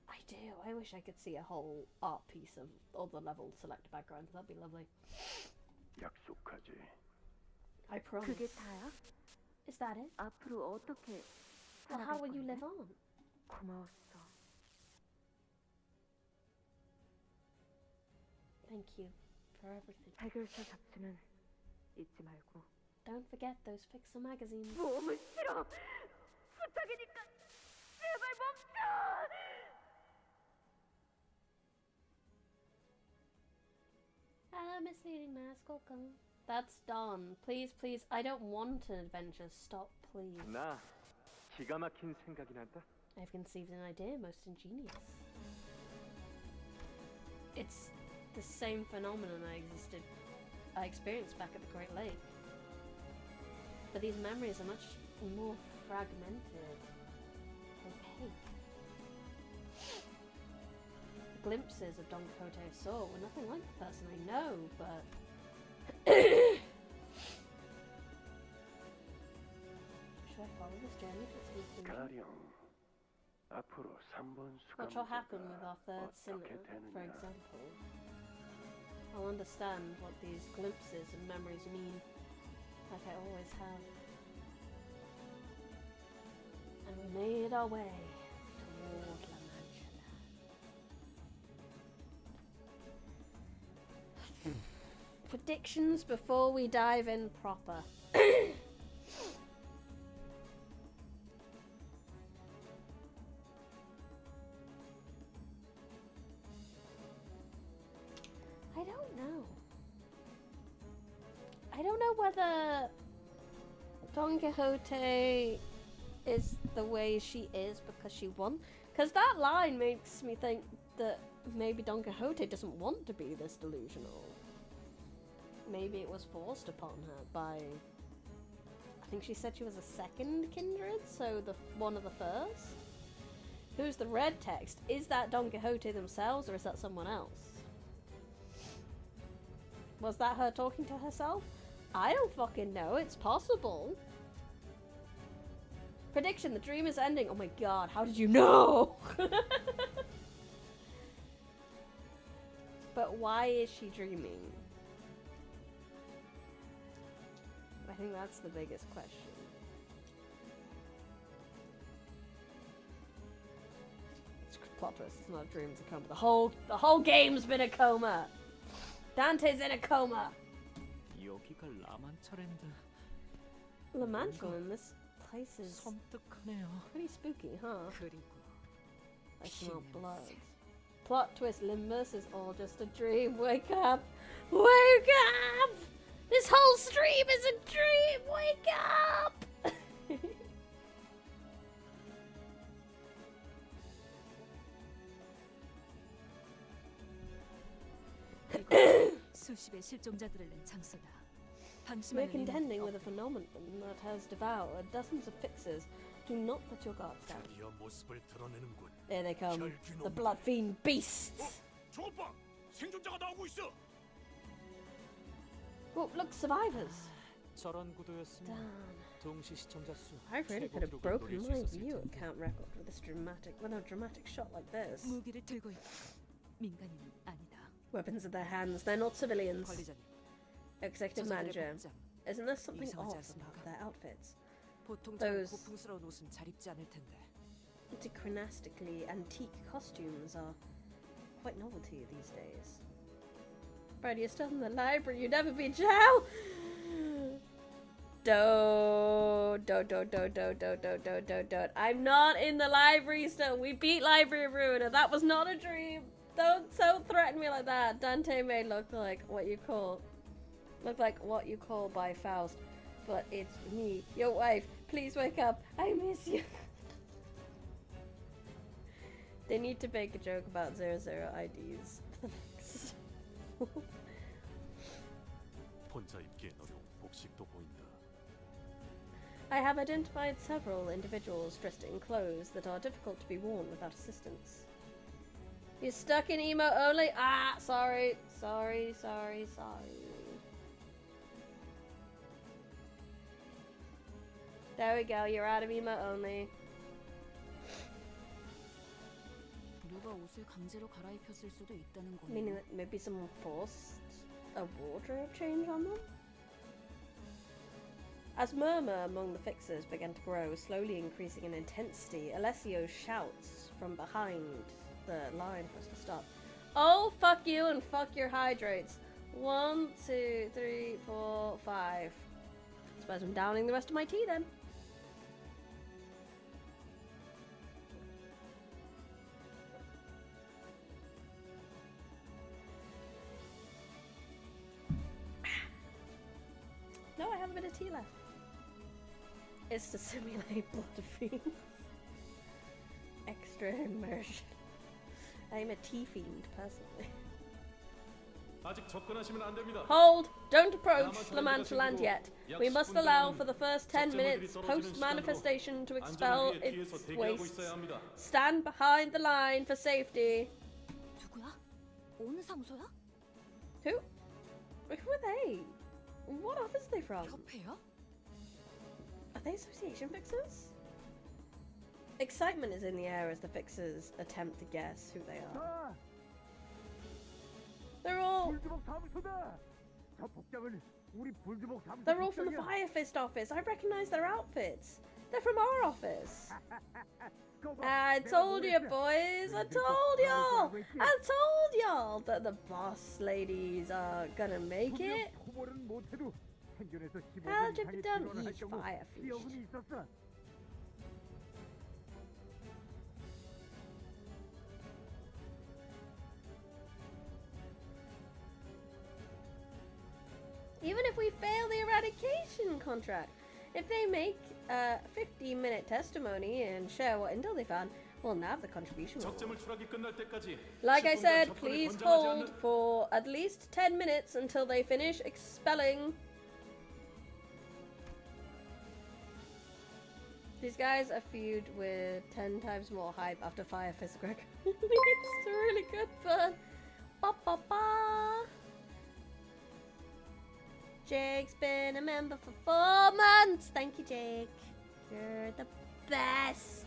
I do. I wish I could see a whole art piece of all the level select backgrounds. That'd be lovely. 약속하지. I promise. 그게 다야? Is that it? 앞으로 어떻게 Well, how 살아갈 will you 건데? live on? 고마웠어. Thank you for everything. 해결사 잡지는 잊지 말고. Don't forget those Fixer magazines. 모험은 싫어. 부탁이니까 제발 멈춰. Hello, misleading mask. Welcome. That's Dawn. Please, please. I don't want an adventure. Stop, please. 나 기가 막힌 생각이 난다. I've conceived an idea most ingenious. It's the same phenomenon I experienced back at the Great Lake. But these memories are much more fragmented, opaque. The glimpses of Don Quixote I saw were nothing like the person I know, but... Should I follow this journey to its conclusion? 가령 앞으로 3번 What shall happen with 수감자가 our third sinner, 어떻게 for 되느냐. example? I'll understand what these glimpses and memories mean, like I always have. And we made our way toward Manchaland. Predictions before we dive in proper. I don't know. I don't know whether Don Quixote is the way she is because she won. Because that line makes me think that maybe Don Quixote doesn't want to be this delusional. Maybe it was forced upon her by... I think she said she was a second kindred, so one of the first. Who's the red text? Is that Don Quixote themselves, or is that someone else? Was that her talking to herself? I don't fucking know. It's possible. Prediction, the dream is ending. Oh my god, how did you know? But why is she dreaming? I think that's the biggest question. It's a plot twist. It's not a dream, it's a coma. The whole game's been a coma. Dante's in a coma. 여기가 라만차랜드. Manchaland, this place is 섬뜩하네요. pretty spooky, huh? 그리고 I smell blood. Plot twist, Limbus is all just a dream. Wake up! Wake up! This whole stream is a dream! Wake up! 수십의 실종자들을 낸 장소다. We're contending with a phenomenon that has devoured dozens of fixers. Do not let your guards down. 드디어 모습을 드러내는군. There they come. The blood fiend beasts. 저것 봐! 생존자가 나오고 있어! Oh, look, survivors. 저런 구도였으면 Damn. 동시 시청자 수 I really could have broken my view account record with a dramatic shot like this. 무기를 들고 있다. 민간인은 아니다. Weapons in their hands. They're not civilians. 관리자님, Executive manager. Isn't there something 이상하지 off 않습니까? about their outfits? 보통 Those- 고풍스러운 옷은 잘 입지 않을 텐데. Anachronistically antique costumes are quite novelty these days. Brad, you're still in the library. You've never been Chow. Don't. I'm not in the library still. We beat Library of Ruiner. That was not a dream. Don't threaten me like that. Dante may look like what you call by Faust, but it's me, your wife. Please wake up. I miss you. They need to make a joke about 00 IDs for the next. 혼자 입기엔 어려운 복식도 보인다. I have identified several individuals dressed in clothes that are difficult to be worn without assistance. You're stuck in emo only? Ah, sorry. There we go, you're out of emo only. 누가 옷을 강제로 갈아입혔을 수도 있다는 거네요. Meaning that maybe someone forced a wardrobe change on them? As murmur among the fixers began to grow, slowly increasing in intensity, Alessio shouts from behind the line for us to stop. Oh, fuck you and fuck your hydrates. 1, 2, 3, 4, 5. Suppose I'm downing the rest of my tea then. No, I have a bit of tea left. It's to simulate blood fiends. Extra immersion. I'm a tea fiend, personally. 아직 접근하시면 안 됩니다. Hold! Don't approach Manchaland yet. We must allow for the first 10 minutes post-manifestation to expel its wastes. Stand behind the line for safety. 누구야? 어느 사무소야? Who? Who are they? What office are they from? 협회야? Are they association fixers? Excitement is in the air as the fixers attempt to guess who they are. They're all what? They're all from the Fire Fist office. I recognize their outfits. They're from our office. I told you, boys. I told y'all. I told y'all that the boss ladies are gonna make it. How'd you be done, ye fire feast? Even if we fail the eradication contract, if they make a 15-minute testimony and share what intel they found, we'll nab the contribution. Like I said, please hold for at least 10 minutes until they finish expelling. These guys are feud with 10 times more hype after Fire Fist Greg. It's a really good fun. Ba ba ba. Jake's been a member for 4 months. Thank you, Jake. You're the best.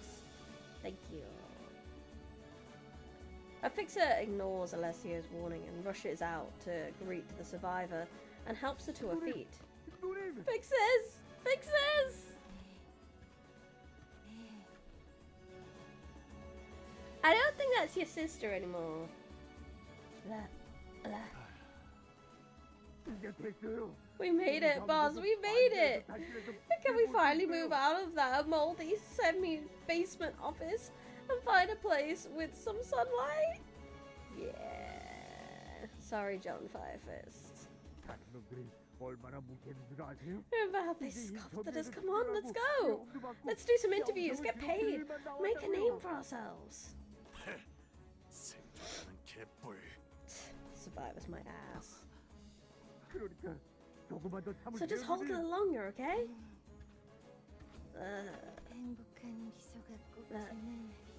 Thank you. A fixer ignores Alessio's warning and rushes out to greet the survivor and helps her to her feet. Fixers! Fixers! I don't think that's your sister anymore. We made it, boss. We made it. Can we finally move out of that moldy semi-basement office and find a place with some sunlight? Yeah. Sorry, John Firefist. About they scoffed at us. Come on, let's go. Let's do some interviews. Get paid. Make a name for ourselves. Survivor's my ass. So just hold a little longer, okay?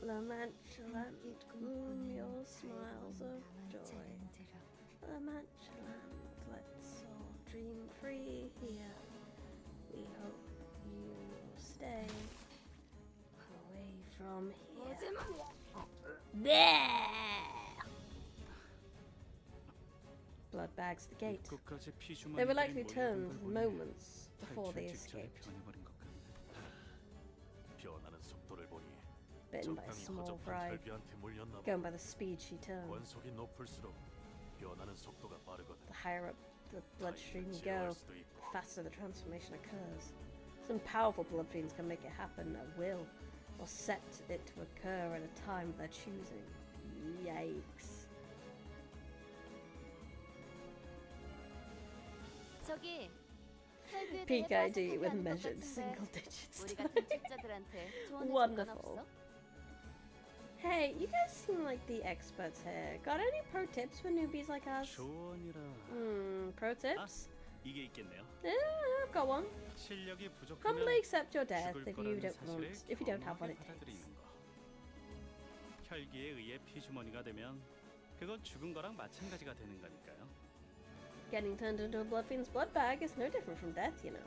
La Manchaland, your smiles of joy. La Manchaland, let's all dream free here. We hope you will stay away from here. There! Blood bags the gate. They were likely turned moments before they escaped. Bitten by a small fry, going by the speed she turned. The higher up the bloodstream you go, the faster the transformation occurs. Some powerful blood fiends can make it happen at will, or set it to occur at a time of their choosing. Yikes. Peak ID with measured single digits. Wonderful. Hey, you guys seem like the experts here. Got any pro tips for newbies like us? Pro tips? Yeah, I've got one. Humbly accept your death if you don't have what it takes. 혈기에 의해 피주머니가 되면 그건 죽은 거랑 마찬가지가 되는 거니까요. Getting turned into a blood fiend's blood bag is no different from death, you know.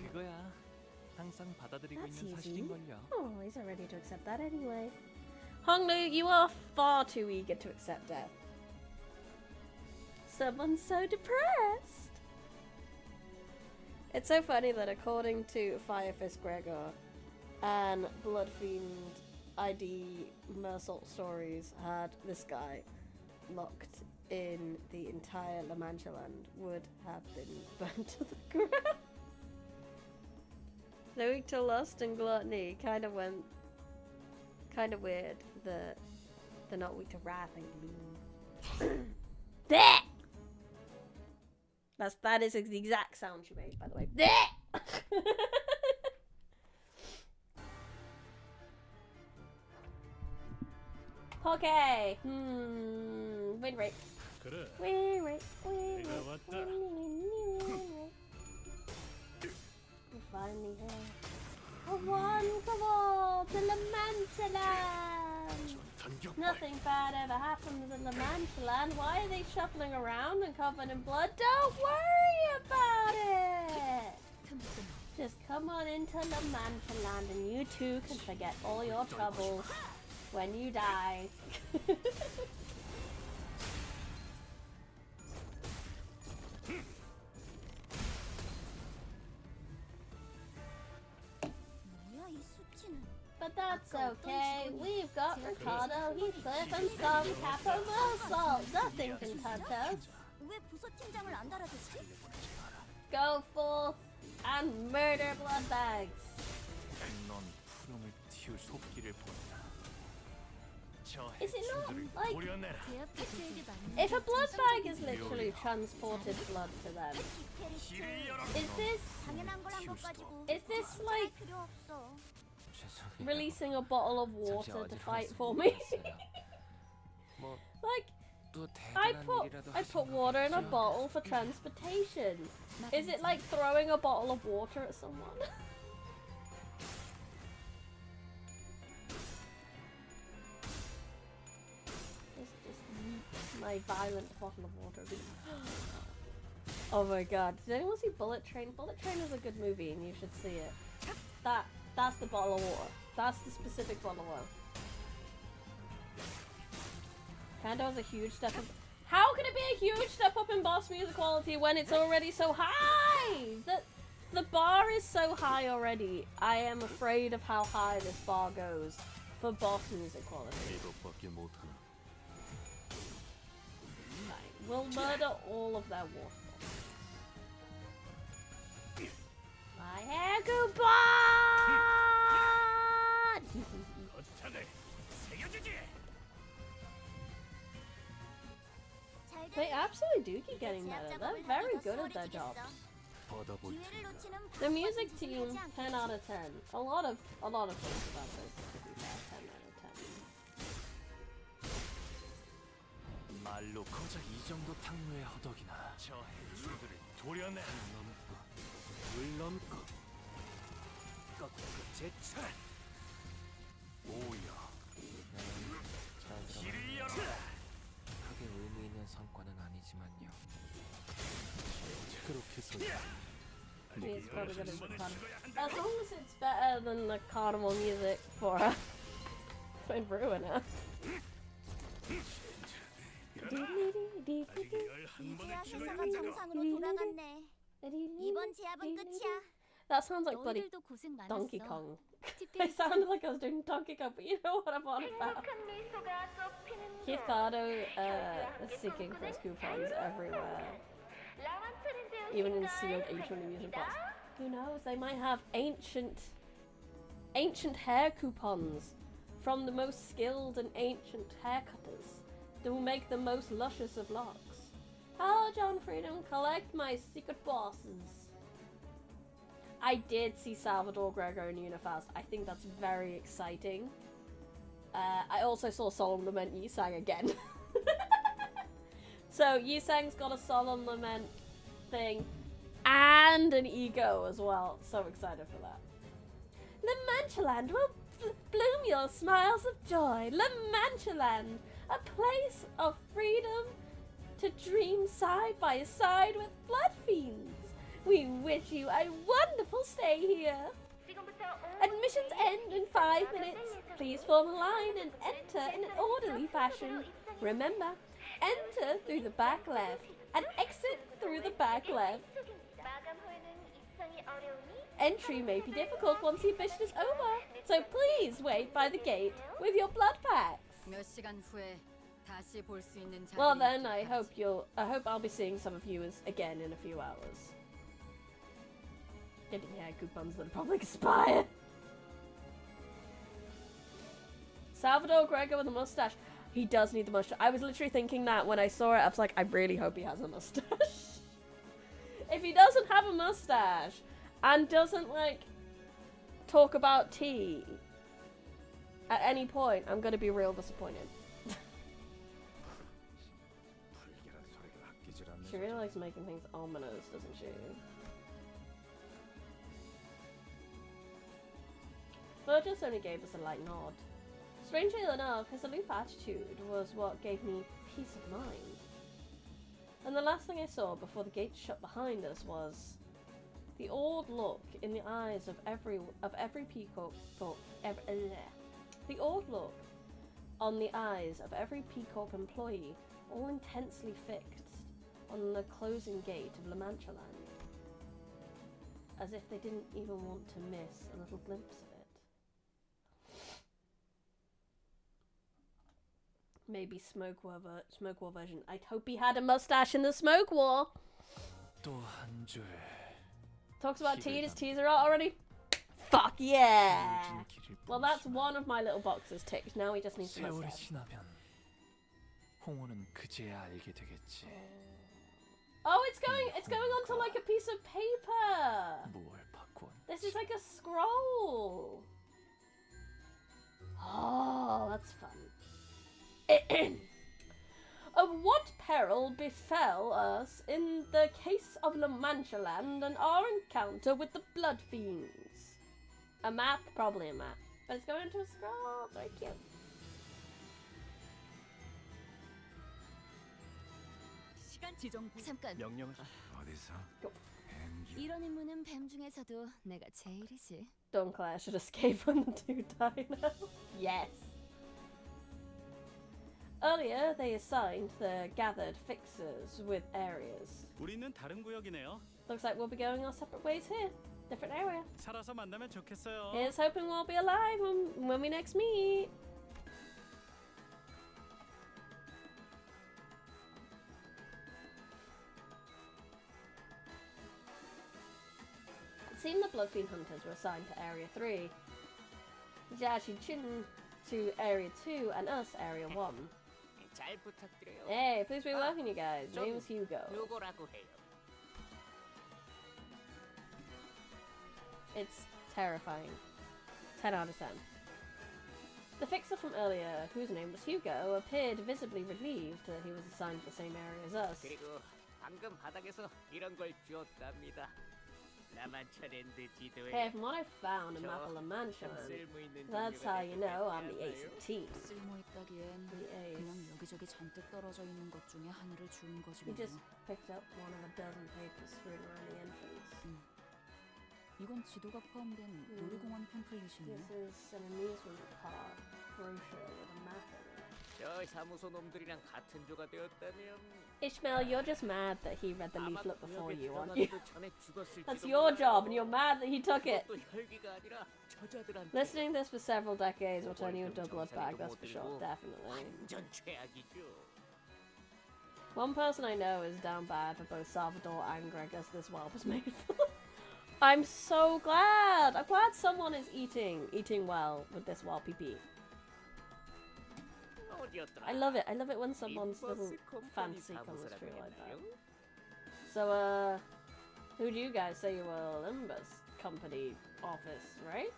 그거야. 항상 받아들이고 That's 있는 easy. 사실인걸요. Oh, he's not ready to accept that anyway. Honglu, you are far too eager to accept death. Someone's so depressed. It's so funny that according to Firefist Gregor and Bloodfiend ID Mersault stories had this guy locked in the entire Manchaland would have been burnt to the ground. They're weak to lust and gluttony. Kind of weird. They're not weak to wrath and gloom. That is the exact sound she made, by the way. Okay. Win rate. 그래. Win rate. 내가 왔다. We finally here. A wonderful to La Manchaland. Nothing bad ever happens in La Manchaland. Why are they shuffling around and covered in blood? Don't worry about it. Just come on into La Manchaland and you too can forget all your troubles when you die. But that's okay. We've got Ricardo, Heathcliff, and some Capo Salt. Nothing can touch us. 왜 부서팀장을 안 달아줬지? Go forth and murder bloodbags. 넌 푸름을 틔울 속기를 본다. 저 Is it not 해충들을 like 도려내라. 제압기체에게 맞는 if a blood bag is literally transported blood to them? 길을 열어. Is this 당연한 걸 한 것 가지고 is this like 필요 없어. releasing a bottle of water to fight for me? Like I put water in a bottle for transportation. Is it like throwing a bottle of water at someone? It's just my violent bottle of water. Oh my god. Did anyone see Bullet Train? Bullet Train is a good movie and you should see it. That's the bottle of water. That's the specific bottle of water. Canto has a huge step up. How can it be a huge step up in boss music quality when it's already so high? The bar is so high already. I am afraid of how high this bar goes for boss music quality. Right, we'll murder all of their waterfalls. My hair coupon! They absolutely do keep getting better. They're very good at their jobs. The music team, 10 out of 10. A lot of things about this, to be fair, 10 out of 10. 말로 고작 이 정도 탕류의 허덕이나. 저 해충들을 도려내라. 물 넘고 꺾고 제철. 오여. 길을 열어. 크게 의미 있는 성과는 아니지만요. 그렇게 I mean, it's probably gonna be fun. As long as it's better than the carnival music for Ruiner. 이제야 회사가 정상으로 돌아갔네. 이번 제압은 끝이야. That sounds like bloody 너희들도 고생 많았어. Donkey Kong. It sounded like I was doing Donkey Kong, but you know what I'm on about. Keith Cardo is seeking for his coupons everywhere. Even in sealed ancient amusement box. Who knows? They might have ancient hair coupons from the most skilled and ancient haircutters that will make the most luscious of locks. Hello, John Freedom. Collect my secret bosses. I did see Salvador Grego in Unifast. I think that's very exciting. I also saw Solemn Lament Yisang again. So Yisang's got a Solemn Lament thing and an ego as well. So excited for that. Manchaland will bloom your smiles of joy. Manchaland, a place of freedom to dream side by side with blood fiends. We wish you a wonderful stay here. Admissions end in 5 minutes. Please form a line and enter in an orderly fashion. Remember, enter through the back left and exit through the back left. Entry may be difficult once the admission is over, so please wait by the gate with your blood packs. Well then, I hope I'll be seeing some of you again in a few hours. Getting hair coupons that probably expire. Salvador Grego with a mustache. He does need the mustache. I was literally thinking that when I saw it. I was like, I really hope he has a mustache. If he doesn't have a mustache and doesn't like talk about tea at any point, I'm gonna be real disappointed. She really likes making things ominous, doesn't she? Burgess only gave us a light nod. Strangely enough, his aloof attitude was what gave me peace of mind. And the last thing I saw before the gates shut behind us was the awed look in the eyes of every peacock. The awed look on the eyes of every peacock employee, all intensely fixed on the closing gate of Manchaland, as if they didn't even want to miss a little glimpse of it. Maybe Smoke War version. I hope he had a mustache in the Smoke War. 또 한 줄. Talks about tea in his teaser art already. Fuck yeah! 길진 길일 Well, that's 뿐이지만 one of my little boxes ticked. Now we just need some 세월이 mustache. 지나면 홍호는 그제야 알게 되겠지. Oh, it's going onto like a piece of paper. 뭘 바꾸었는지. This is like a scroll. Oh, that's fun. Of what peril befell us in the case of Manchaland and our encounter with the blood fiends? A map? Probably a map. But it's going into a scroll. It's very cute. 잠깐. 명령을 어디서? 이런 임무는 뱀 중에서도 내가 제일이지. Dunclair should escape when the two die now. Yes. Earlier, they assigned the gathered fixers with areas. 우리는 다른 구역이네요. Looks like we'll be going our separate ways here. Different area. 살아서 만나면 좋겠어요. Here's hoping we'll be alive when we next meet. It seemed the Bloodfiend Hunters were assigned to Area 3. Jiaxi Chin to Area 2 and us Area 1. 잘 부탁드려요. Hey, please be welcome you guys. My name is Hugo. 요거라고 해요. It's terrifying. 10 out of 10. The fixer from earlier, whose name was Hugo, appeared visibly relieved that he was assigned to the same area as us. 그리고 방금 바닥에서 이런 걸 주웠답니다. 라만차랜드 지도에 Hey, from what I found in map of Manchaland, that's how you know I'm the ace of the team. 쓸모있다기엔 The ace. 그냥 여기저기 잔뜩 떨어져 있는 것 중에 하나를 주운 거지 He 뭐. just picked up one of a dozen papers strewn around the entrance. 이건 지도가 포함된 놀이공원 팸플릿이네요. This is an amusement park brochure with a map in it. 저 사무소 놈들이랑 같은 조가 되었다면 Ishmael, you're just mad that he read the 아마 leaflet before 구역에 you, aren't you? 들어가기도 전에 죽었을지도 That's your 몰라요. job, and you're mad that he took it. 그것도 혈기가 아니라 저자들한테 Listening to this for several decades will turn you into a blood bag, that's for sure, definitely. 완전 최악이죠. One person I know is down bad for both Salvador and Greg as this whelp was made for. I'm so glad! I'm glad someone is eating well with this whelpy pea. 어디였더라? I love it when someone's little 림버스 컴퍼니 fancy comes 사무소라고 through like that. 했나요? So, who do you guys say you were? Limbus Company office, right?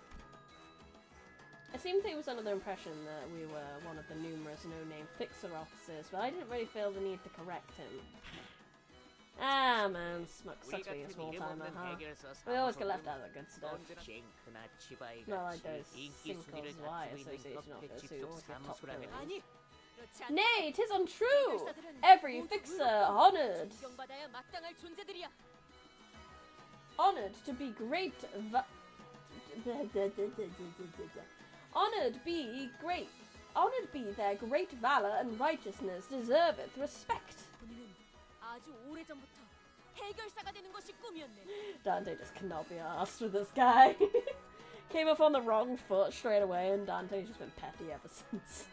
I seemed he was under the impression that we were one of the numerous no-name fixer officers, but I didn't really feel the need to correct him. Ah man, sucks being a small timer, huh? We always get left out of the good stuff. Not like those sinkholes Y association office who always get top billings. Nay, 'tis untrue! Every fixer honoured to be great honoured be their great valour and righteousness deserveth respect. Dante just cannot be arsed with this guy. Came off on the wrong foot straight away and Dante's just been petty ever since.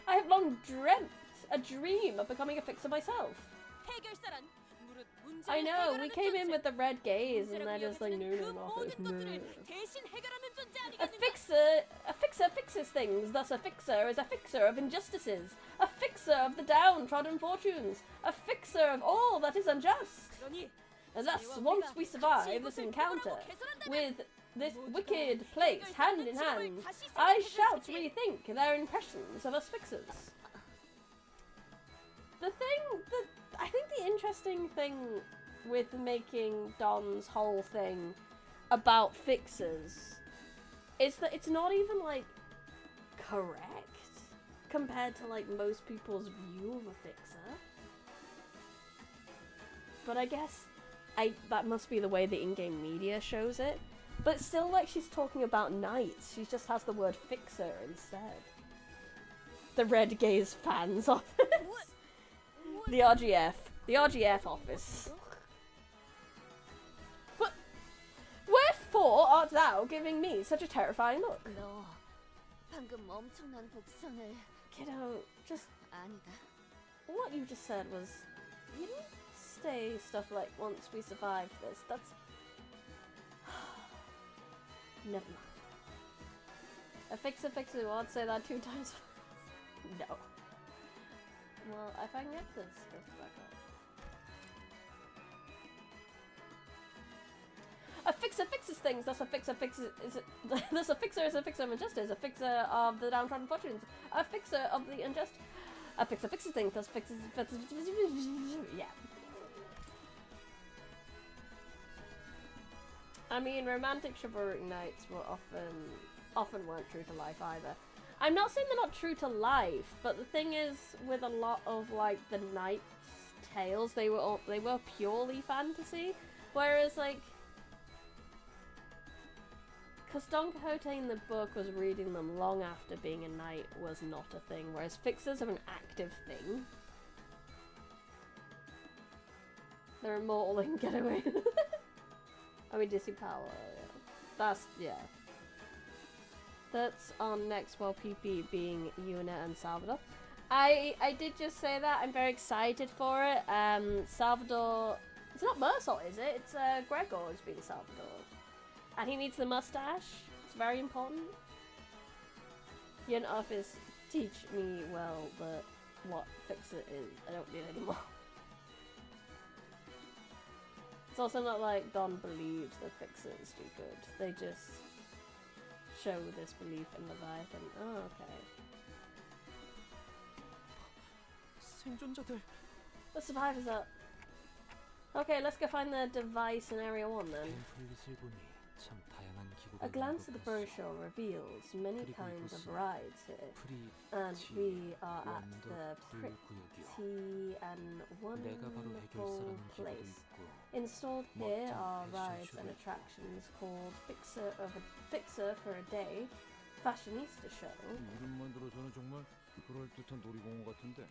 I have long dreamt a dream of becoming a fixer myself. I know, we came in with the red gaze and they're just like nooning off it. A fixer fixes things, thus a fixer is a fixer of injustices, a fixer of the downtrodden fortunes, a fixer of all that is unjust. And thus, once we survive this encounter with this wicked place hand in hand, I shall rethink their impressions of us fixers. I think the interesting thing with making Don's whole thing about fixers is that it's not even like correct compared to like most people's view of a fixer. But I guess that must be the way the in-game media shows it. But it's still like she's talking about knights. She just has the word fixer instead. The Red Gaze fans office. The RGF office. But wherefore art thou giving me such a terrifying look? 너 방금 엄청난 복선을 you know, just 아니다. what you just said was, you don't say stuff like once we survive this. That's never mind. A fixer, I'd say that 2 times. No. Well, if I can get this script back up. A fixer fixes things. That's a fixer fixes. That's a fixer is a fixer of injustice. A fixer of the downtrodden fortunes. A fixer of the unjust. A fixer fixes things. That's fixes. Yeah. I mean, romantic chivalric knights were often weren't true to life either. I'm not saying they're not true to life, but the thing is, with a lot of like the knights' tales, they were purely fantasy, whereas like. Because Don Quixote in the book was reading them long after being a knight was not a thing, whereas fixers are an active thing. They're immortal, they can get away. I mean, Disney Power, yeah. That's on next, while PP being Una and Salvador. I did just say that, I'm very excited for it. Salvador, it's not Mersault, is it? It's Gregor who's being Salvador. And he needs the mustache. It's very important. Your office teach me well what fixer is. I don't need any more. It's also not like Don believes the fixers do good. They just show this belief in Leviathan. Oh, okay. 생존자들. The survivors up. Okay, let's go find the device in Area 1 then. A glance at the brochure reveals many kinds of rides here, and we are at the pretty and wonderful place. Installed here are rides and attractions called Fixer for a Day, Fashionista Show.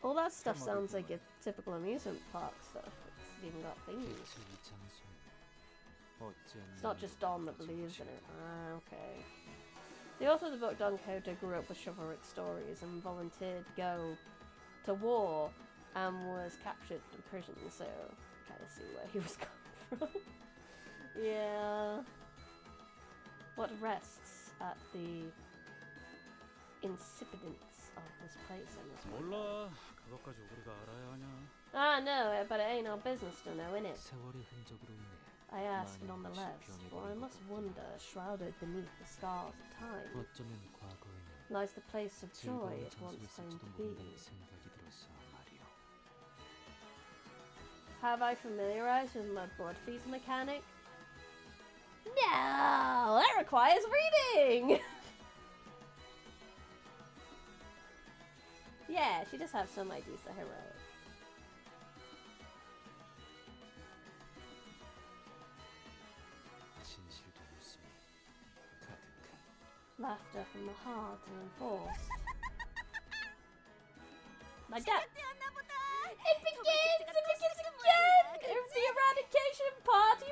All that stuff sounds like a typical amusement park stuff. It's even got themes. It's not just Don that believes in it. Ah, okay. The author of the book, Don Quixote, grew up with chivalric stories and volunteered to go to war and was captured in prison, so kind of see where he was coming from. Yeah. What rests at the insipidence of this place in this one? 몰라. 그것까지 우리가 알아야 하냐? Ah, no, but it ain't our business to know, innit? I ask nonetheless, for I must wonder, shrouded beneath the scars of time, lies the place of joy it once claimed to be. Have I familiarized with my blood feast mechanic? No! That requires reading! Yeah, she does have some ideas that are heroic. Laughter from the heart and enforced. My dad. It begins again! It's the eradication party!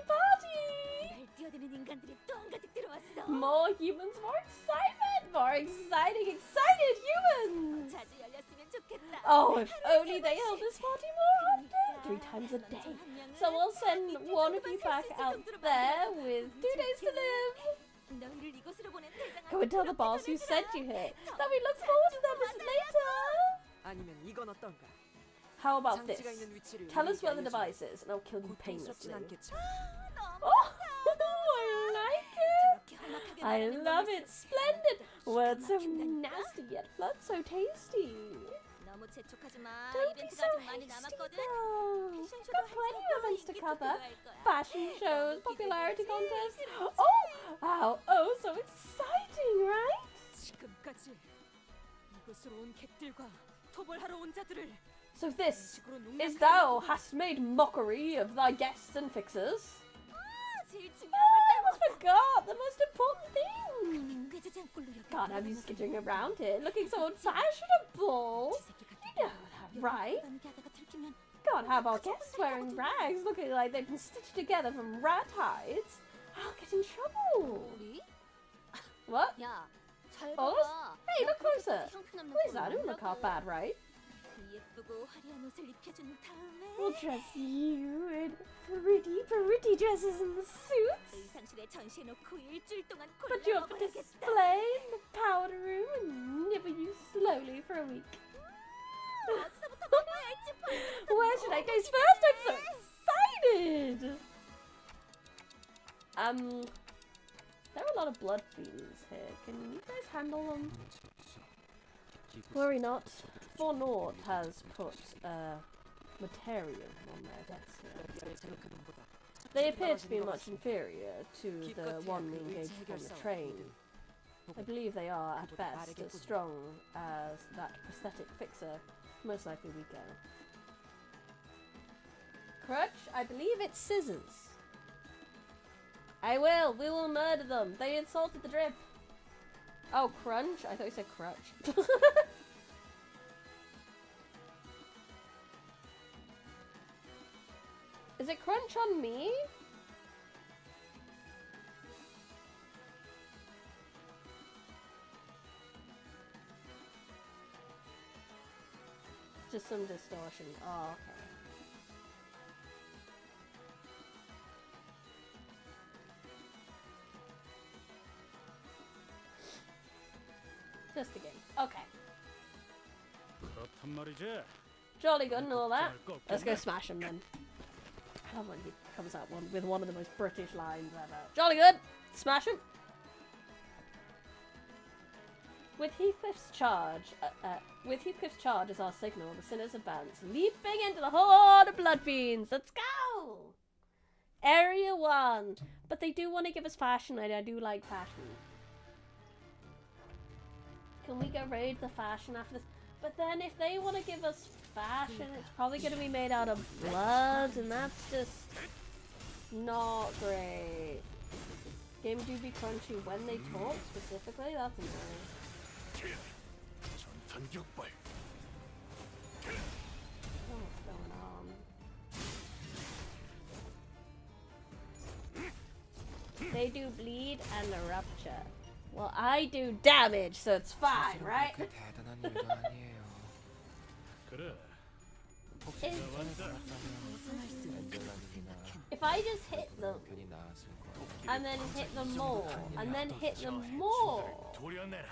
More humans, more excitement! More excited humans! Oh, if only they held this party more often! 3 times a day. So we'll send one of you back out there with 2 days to live. Go and tell the boss who sent you here that we look forward to them later. How about this? Tell us where the device is and I'll kill you painlessly. Oh, I like it! I love it! Splendid! Words so nasty yet blood so tasty. Don't be so hasty though. Got plenty of events to cover. Fashion shows, popularity contests. Oh! Wow! Oh, so exciting, right? So this is thou hast made mockery of thy guests and fixers? I almost forgot the most important thing. Can't have you skittering around here looking so unfashionable. You know that, right? Can't have our guests wearing rags looking like they've been stitched together from rat hides. I'll get in trouble. What? 잘 Oh, 봐. hey, look closer. 형편없는 Who is that? 꼴을 Doesn't look half 하려고. bad, right? 예쁘고 화려한 옷을 입혀준 다음에 We'll dress you in pretty dresses and suits. 의상실에 전시해놓고 일주일 동안 Put you up for display in the powder room and nibble you slowly for a week. 어디서부터 먹어야 할지 벌써부터 Where should I 너무 taste 기대돼. first? I'm so excited! There are a lot of blood fiends here. Can you guys handle them? Worry not. For Nord has put material on their decks here. They appear to be much inferior to the one we engaged on the train. I believe they are, at best, as strong as that prosthetic fixer, most likely weaker. Crutch, I believe it's scissors. I will. We will murder them. They insulted the drip. Oh, crunch? I thought you said crutch. Is it crunch on me? Just some distortion. Oh, okay. Just a game. Okay. 그렇단 말이지. Jolly good and all that. Let's go smash him then. I love when he comes out with one of the most British lines ever. Jolly good! Smash him! With Heathcliff's charge as our signal, the sinners advance, leaping into the horde of blood fiends. Let's go! Area 1. But they do want to give us fashion, and I do like fashion. Can we go raid the fashion after this? But then if they want to give us fashion, it's probably going to be made out of blood, and that's just not great. Game do be crunchy when they talk specifically? That's annoying. 전탄 격발. I don't know what's going on. They do bleed and a rupture. Well, I do damage, so it's fine, right? 대단한 일도 아니에요. 그래. If I just hit them, 편이 나았을 거야. and then hit them more, and then hit them more, 도려내라.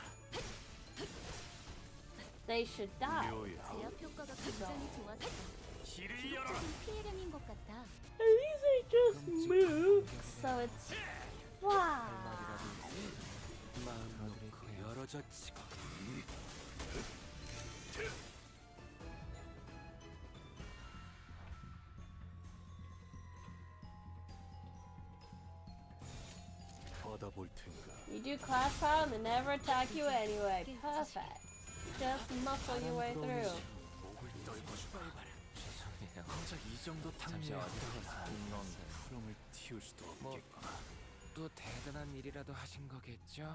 they should die. 제압 효과가 굉장히 좋아서 직접적인 피해량인 것 같다. And these are just mooks, so it's fine. 마음 놓고 열어졌지. 받아볼 텐가. You do class power and they never attack you anyway. Perfect. Just muscle your way through. 목을 떨궈주마. 죄송해요. 정작 이 정도 잠시 탕류에 어디다가 넌 푸름을 틔울 수도 뭐, 없겠구나. 또 대단한 일이라도 하신 거겠죠?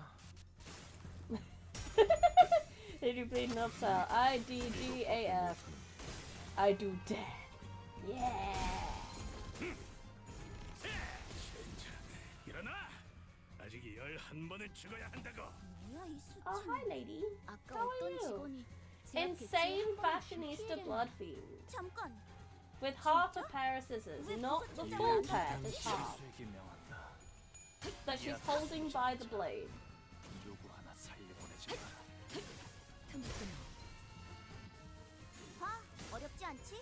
They do bleed and upsell. IDGAF. I do dead. Yeah. 일어나. 아직 11번을 죽어야 한다고. 뭐야 이 Oh, 수준. hi, lady. 아까 How are 어떤 you? 직원이 제압 Insane 개체에 한 번에 fashionista 피해량이- blood fiend. 잠깐. With half a pair of scissors. Not the full pair, it's half. 실수에게 명한다. That she's holding by the blade. 요구 하나 살려보내지 마라. 봐, 어렵지 않지?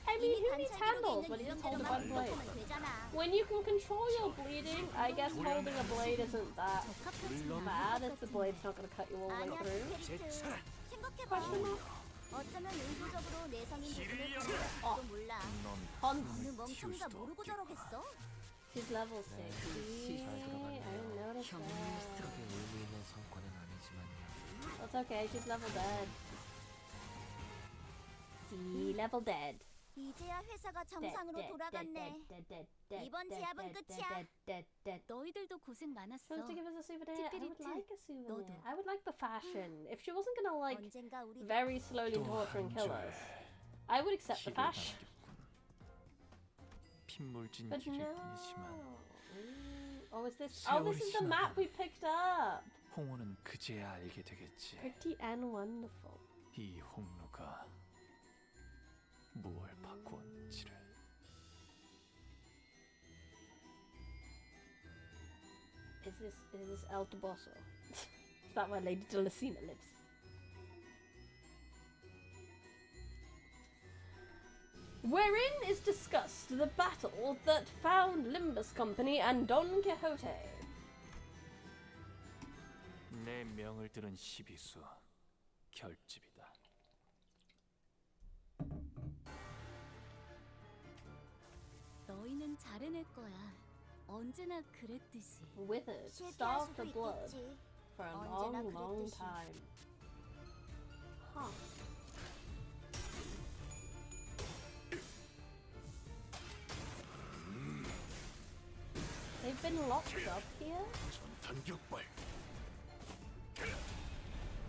I mean, 이미 who needs 관찰 handles 기록에 when you 있는 just hold it by the 유형대로만 blade? 분석하면 되잖아. When you can control your bleeding, I guess holding a blade isn't that 적합하지 않은 bad 것 if the 같은데. blade's not going to cut you all the way 아니야, through. 페리트. 생각해봐. Question mark? 어쩌면 의도적으로 내성인 부분을 지리야. 건드렸을지도 몰라. Hun. 어느 멍청이가 모르고 저러겠어? She's level 60. I didn't notice that. 크게 의미 있는 성과는 아니지만요. That's okay, she's level dead. See, level dead. 이제야 회사가 정상으로 돌아갔네. 이번 제압은 끝이야. 너희들도 고생 많았어. Supposed to give us a souvenir. I would 티피리트, like a souvenir. 너도. I would like the fashion. If she wasn't gonna like 언젠가 우리 very slowly torture and kill us, I would accept the fashion. 핏물진 But 길일 no. 뿐이지만 Oh, is this? Oh, this is the map we picked up. 홍어는 그제야 알게 되겠지. Pretty and wonderful. 이 홍로가 무얼 바꾸었는지를. Is this El Toboso? Is that where Lady Dulcina lives? Wherein is discussed the battle that found Limbus Company and Don Quixote. 내 명을 들은 시비수 결집이다. 너희는 잘 해낼 거야. 언제나 그랬듯이. Withered, starved for blood for a long, long time. Huh. They've been locked up here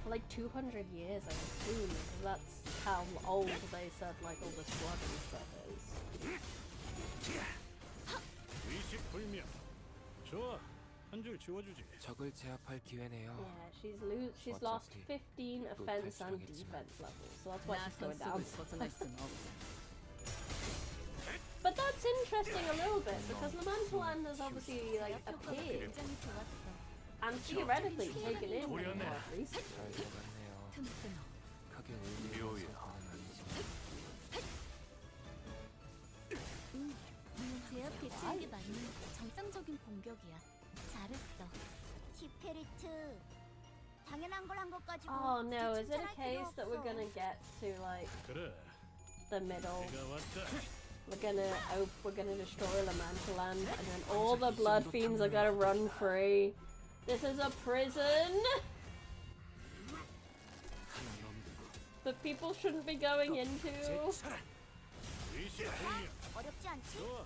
for like 200 years, I assume, because that's how old they said like all this blood and stuff is. 의식불명. 좋아, 한 줄 지워주지. 적을 제압할 기회네요. Yeah, she's lost 15 offense and defense levels, so that's why she's going down. But that's interesting a little bit because the Manchaland has obviously like appeared and theoretically taken in more recently. 잘 들어갔네요. 크게 의미 있는 성과는 아니지만 제압 대체한 게 맞는 정상적인 공격이야. 잘했어. 티페리트. 당연한 걸 한 것 가지고. Oh no, is it a case that we're gonna get to like 그래. the middle? 내가 왔다. We're gonna destroy the Manchaland and then all the blood fiends are gonna run free. This is a prison that people shouldn't be going into. 의식불명. 어렵지 않지? 좋아.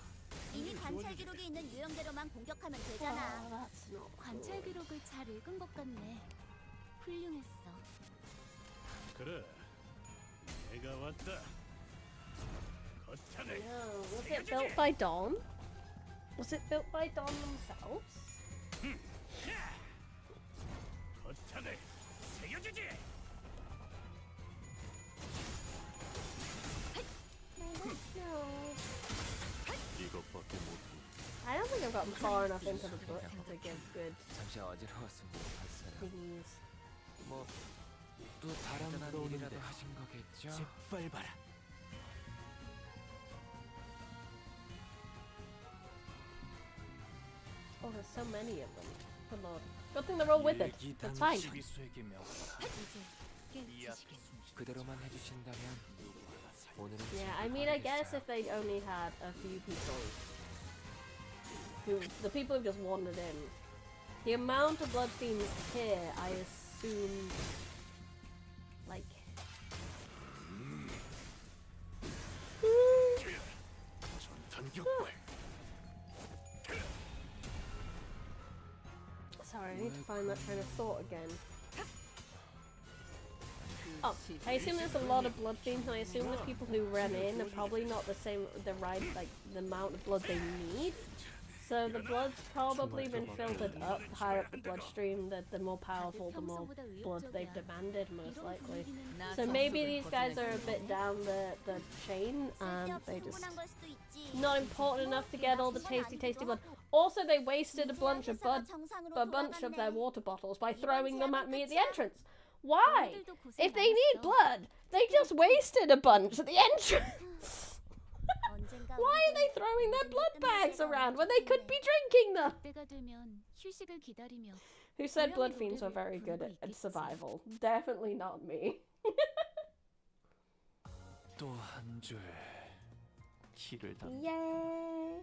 이미 관찰 기록에 있는 유형대로만 공격하면 되잖아. Oh, that's not 관찰 good. 기록을 잘 읽은 것 같네. 훌륭했어. 그래. 내가 왔다. 거쳐내. No, was it built by Don? Was it built by Don themselves? 거쳐내. 새겨주지. 이것밖에 못. I don't think I've gotten far enough into the book to give good 잠시 어지러웠으면 좋겠어요. thingies. 뭐 또 다른 일이라도 하신 거겠죠? 짓밟아라. Oh, there's so many of them. Good lord. Good thing they're all withered. That's fine. 시비수에게 명하라. 그대로만 해주신다면 오늘은 Yeah, I mean, I guess if they only had a few people the people who just wandered in, the amount of blood fiends here, I assume, like, sorry, I need to find that train of thought again. Oh, I assume there's a lot of blood fiends, and I assume the people who ran in are probably not the same, like, the amount of blood they need. So the blood's probably been filtered up higher up the bloodstream, that the more powerful, the more blood they've demanded, most likely. So maybe these guys are a bit down the chain, and they just not important enough to get all the tasty blood. Also, they wasted a bunch of their water bottles by throwing them at me at the entrance. Why? If they need blood, they just wasted a bunch at the entrance. Why are they throwing their blood bags around when they could be drinking them? Who said blood fiends were very good at survival? Definitely not me. 또 한 줄 길을 담. Yay!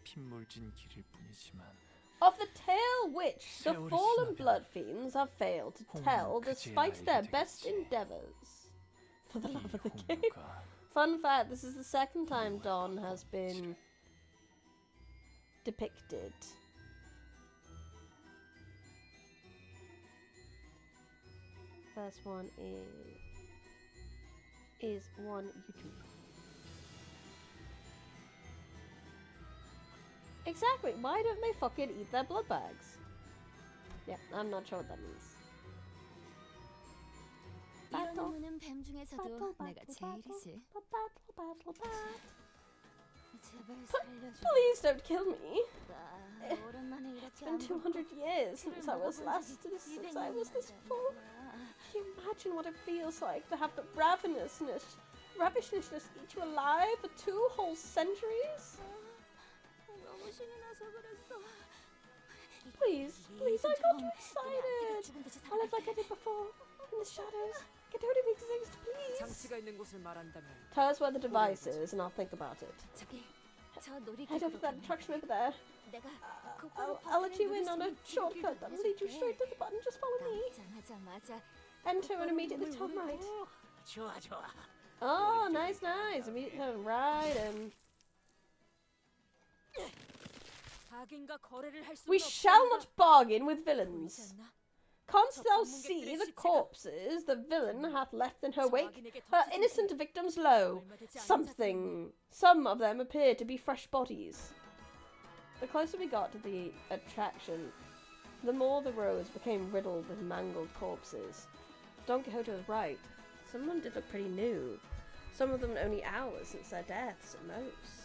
핏물진 길일 뿐이지만. Of the tale which the fallen blood fiends have failed to tell despite their best endeavors. For the love of the game. Fun fact, this is the second time Don has been depicted. First one is one YouTube. Exactly, why don't they fucking eat their blood bags? Yeah, I'm not sure what that means. 이런 의문은 뱀 중에서도 내가 제일이지. 제발 살려줘. Please don't kill me. 나 오랜만에 이렇게 It's been 200 years since I was this full. Can you imagine what it feels like to have the ravishness eat you alive for 2 whole centuries? 너무 신이 나서 그랬어. Please, I got too excited. I'll live like I did before, in the shadows. Get out of exist, please. 장치가 있는 곳을 말한다면 Tell us where the device is, and I'll think about it. 저기 저 놀이터 Head over to that attraction over there. 내가 I'll let you in on a shortcut that'll lead you straight to the button. Just follow me. 나오자마자 Enter and immediately turn right. 좋아. Oh, nice. Immediately turn right and... 악인과 거래를 할 We shall not bargain with villains. Canst thou see the corpses the villain hath left in her wake? Her innocent victims low. Some of them appear to be fresh bodies. The closer we got to the attraction, the more the roads became riddled with mangled corpses. Don Quixote was right. Some of them did look pretty new. Some of them only hours since their deaths at most.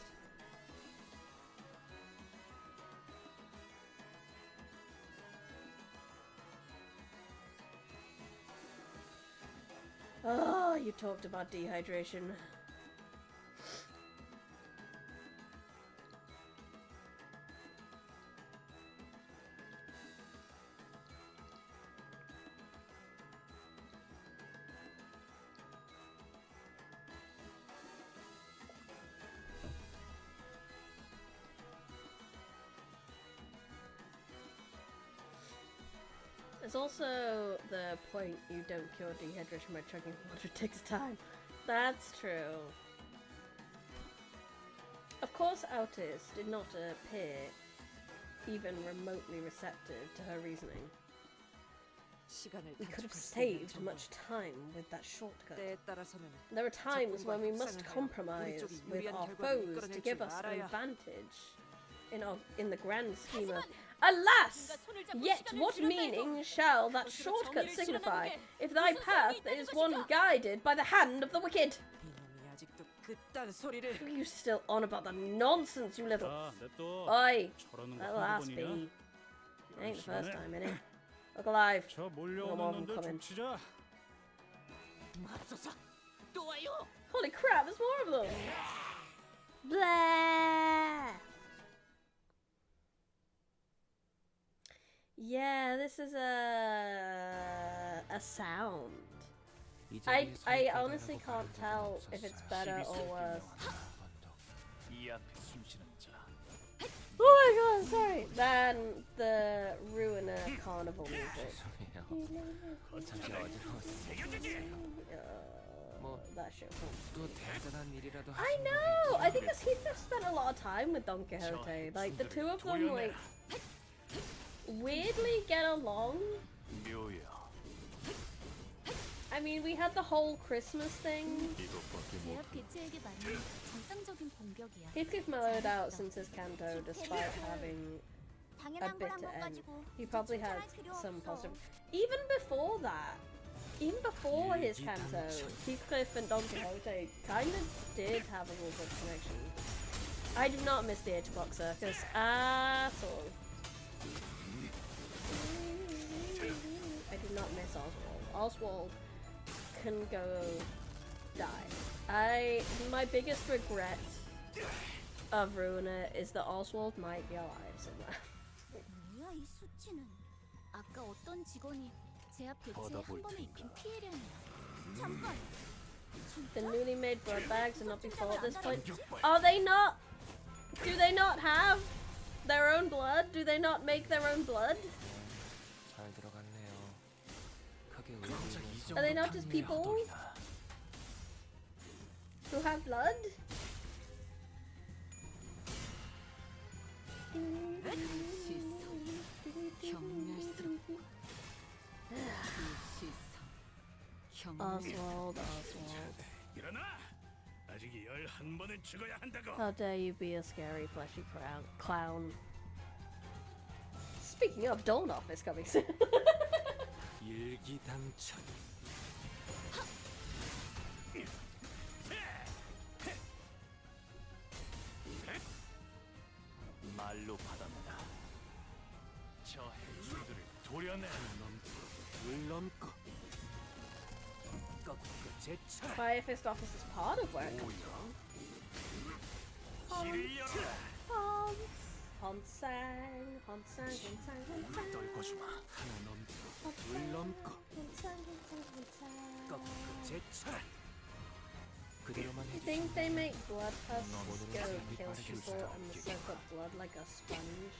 Oh, you talked about dehydration. There's also the point you don't cure dehydration by chugging water, it takes time. That's true. Of course Altis did not appear even remotely receptive to her reasoning. We could have saved much time with that shortcut. There are times when we must compromise with our foes to give us an advantage in the grand scheme of... Alas! Yet what meaning shall that shortcut signify, if thy path is one guided by the hand of the wicked? Are you still on about the nonsense, you little... Oi! That'll last be... It ain't the first time, innit? Look alive. No more of them coming. Holy crap, there's more of them! Blah! Yeah, this is a sound. I honestly can't tell if it's better or worse. Oh my god, sorry! Than the Ruiner Carnival music. That shit. I know! I think because he just spent a lot of time with Don Quixote. Like, the two of them, like, weirdly get along. I mean, we had the whole Christmas thing. Heathcliff mellowed out since his Canto, despite having a bitter end. He probably had some positive... Even before that, even before his Canto, Heathcliff and Don Quixote kind of did have a real good connection. I do not miss the H-Block Circus at all. I do not miss Oswald. Oswald can go die. My biggest regret of Ruiner is that Oswald might be alive somewhere. 뭐야 이 수치는? 아까 어떤 직원이 제 앞 배치에 한 번에 입힌 피해량이야. 잠깐. The newly made blood bags are not before at this point. Are they not? Do they not have their own blood? Do they not make their own blood? Are they not just people who have blood? Oswald. How dare you be a scary fleshy clown. Speaking of, Dornoff is coming soon. 일기당천. 말로 받아내라. 저 해주들을 도려내. 물 넘고 꺾고 제쳐라. Fire Fist Office is part of where it comes from. 길을 열어라. Honsang. 떨궈주마. 하나 넘고 물 넘고 꺾고 제쳐라. 그대로만 I 해주시면 think they make blood husks go kill people and soak up blood like a sponge.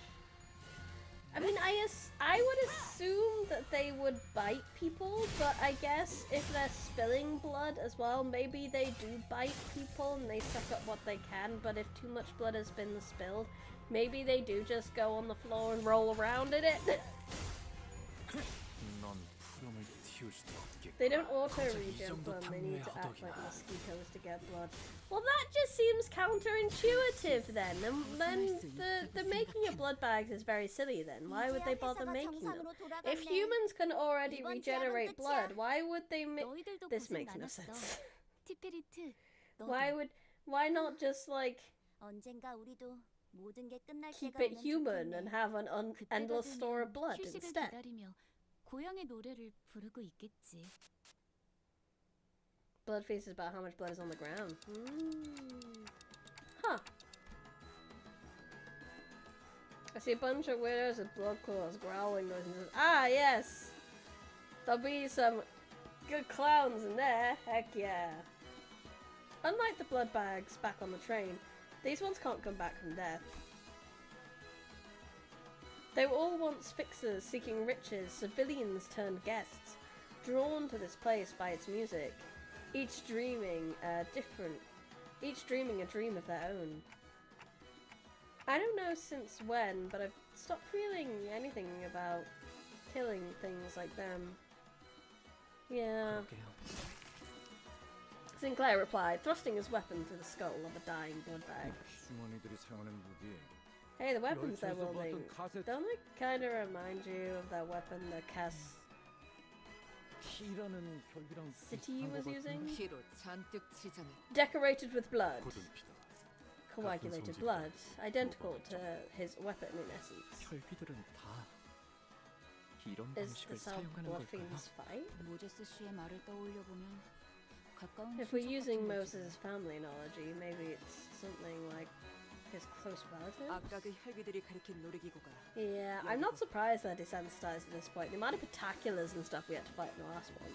I mean, I would assume that they would bite people, but I guess if they're spilling blood as well, maybe they do bite people and they suck up what they can, but if too much blood has been spilled, maybe they do just go on the floor and roll around in it. 넌 푸름을 틔울 수도 없겠고. They don't auto-regen blood, they need to act like mosquitoes to get blood. Well, that just seems counterintuitive then. And then the making of blood bags is very silly then. Why would they bother making them? If humans can already regenerate blood, why would they make... This makes no sense. Why not just, like, keep it human and have an endless store of blood instead? Blood feast is about how much blood is on the ground. Huh. I see a bunch of widows with blood claws growling noises. Ah, yes! There'll be some good clowns in there. Heck yeah. Unlike the blood bags back on the train, these ones can't come back from death. They were all once fixers seeking riches, civilians turned guests, drawn to this place by its music. Each dreaming a dream of their own. I don't know since when, but I've stopped feeling anything about killing things like them. Yeah. Sinclair replied, thrusting his weapon through the skull of a dying blood bag. Hey, the weapons they're wielding, don't they kind of remind you of that weapon the Cass City was using? Decorated with blood. Coagulated blood. Identical to his weapon in essence. Is this how blood fiends fight? If we're using Moses' family analogy, maybe it's something like his close relative? Yeah, I'm not surprised they're desensitized at this point. The amount of pentaculars and stuff we had to fight in the last one.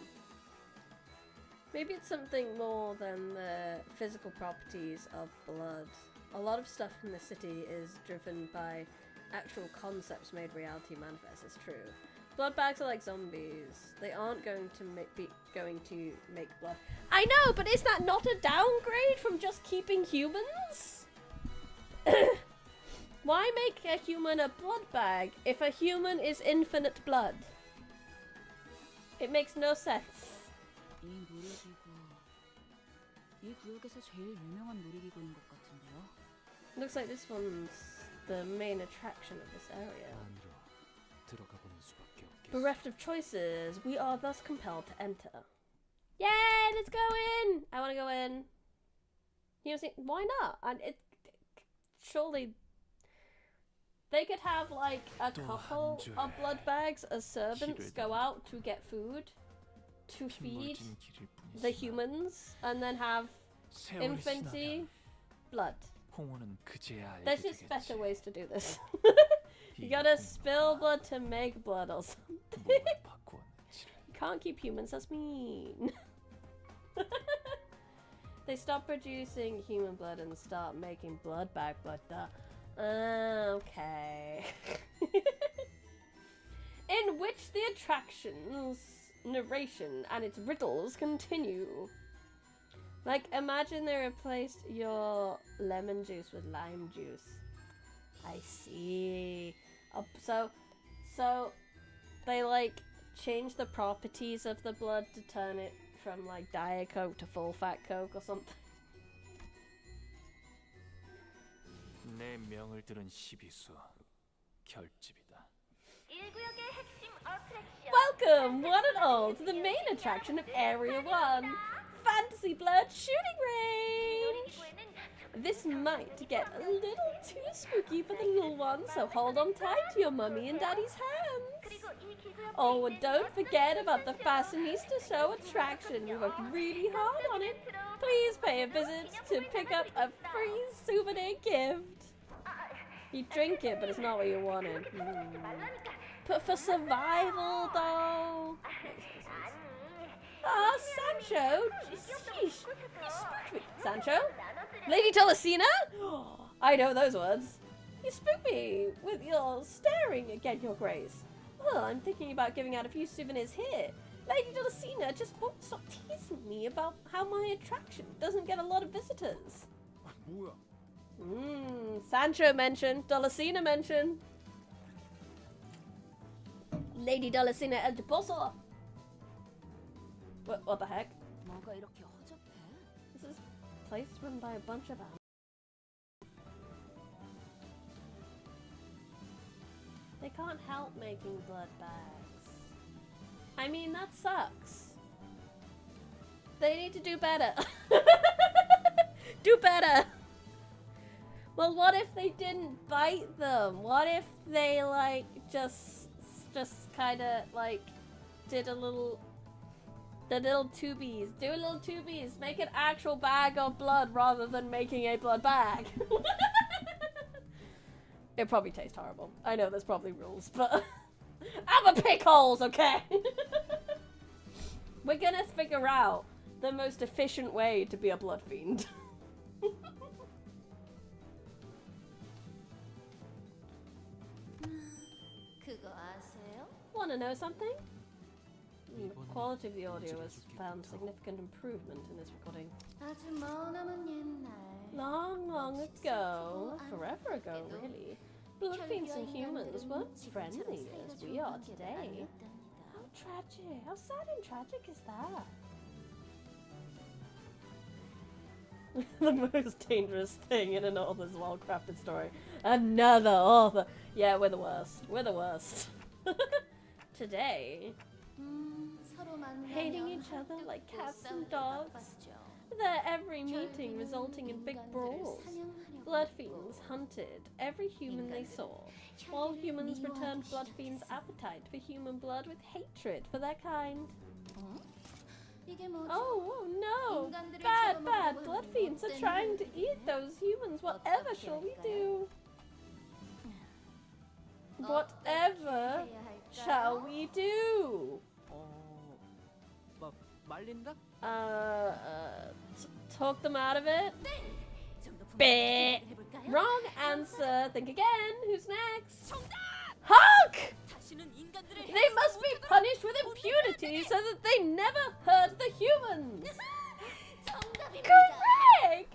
Maybe it's something more than the physical properties of blood. A lot of stuff in the city is driven by actual concepts made reality manifest, it's true. Blood bags are like zombies. They aren't going to make blood. I know, but is that not a downgrade from just keeping humans? Why make a human a blood bag if a human is infinite blood? It makes no sense. Looks like this one's the main attraction of this area. Bereft of choices, we are thus compelled to enter. Yay, let's go in! I want to go in. You know, why not? And surely they could have like a couple of blood bags as servants go out to get food to feed the humans and then have infancy blood. There's just better ways to do this. You gotta spill blood to make blood or something. You can't keep humans, that's mean. They stop producing human blood and start making blood bag blood. Okay. In which the attractions, narration, and its riddles continue. Like, imagine they replaced your lemon juice with lime juice. I see. So they like change the properties of the blood to turn it from like Diet Coke to full fat Coke or something. 내 명을 들은 시비수 결집이다. Welcome, one and all, to the main attraction of Area 1, Fantasy Blood Shooting Range! This might get a little too spooky for the little ones, so hold on tight to your mummy and daddy's hands. Oh, and don't forget about the Fashionista Show attraction. We worked really hard on it. Please pay a visit to pick up a free souvenir gift. You drink it, but it's not what you wanted. But for survival, though. Ah, Sancho! Sheesh, you spooked me. Sancho? Lady Tolasina? I know those words. You spooked me with your staring again, your grace. Well, I'm thinking about giving out a few souvenirs here. Lady Tolasina just won't stop teasing me about how my attraction doesn't get a lot of visitors. Sancho mentioned, Tolasina mentioned. Lady Tolasina El Deposo. What the heck? This is a place run by a bunch of animals. They can't help making blood bags. I mean, that sucks. They need to do better. Do better. Well, what if they didn't bite them? What if they, like, just kind of, like, did a little... The little tubies. Do little tubies. Make an actual bag of blood rather than making a blood bag. It probably tastes horrible. I know there's probably rules, but... I'm a pick holes, okay? We're gonna figure out the most efficient way to be a blood fiend. Wanna know something? The quality of the audio has found significant improvement in this recording. Long ago, forever ago really, blood fiends and humans weren't friendly as we are today. How tragic, how sad and tragic is that? The most dangerous thing in an author's well-crafted story. Another author. Yeah, we're the worst. We're the worst. Today, hating each other like cats and dogs. Their every meeting resulting in big brawls. Blood fiends hunted every human they saw, while humans returned blood fiends' appetite for human blood with hatred for their kind. Oh no! Bad blood fiends are trying to eat those humans. Whatever shall we do? Whatever shall we do? 말린다? Talk them out of it? Bleh. Wrong answer. Think again. Who's next? Hulk! They must be punished with impunity so that they never hurt the humans. Correct!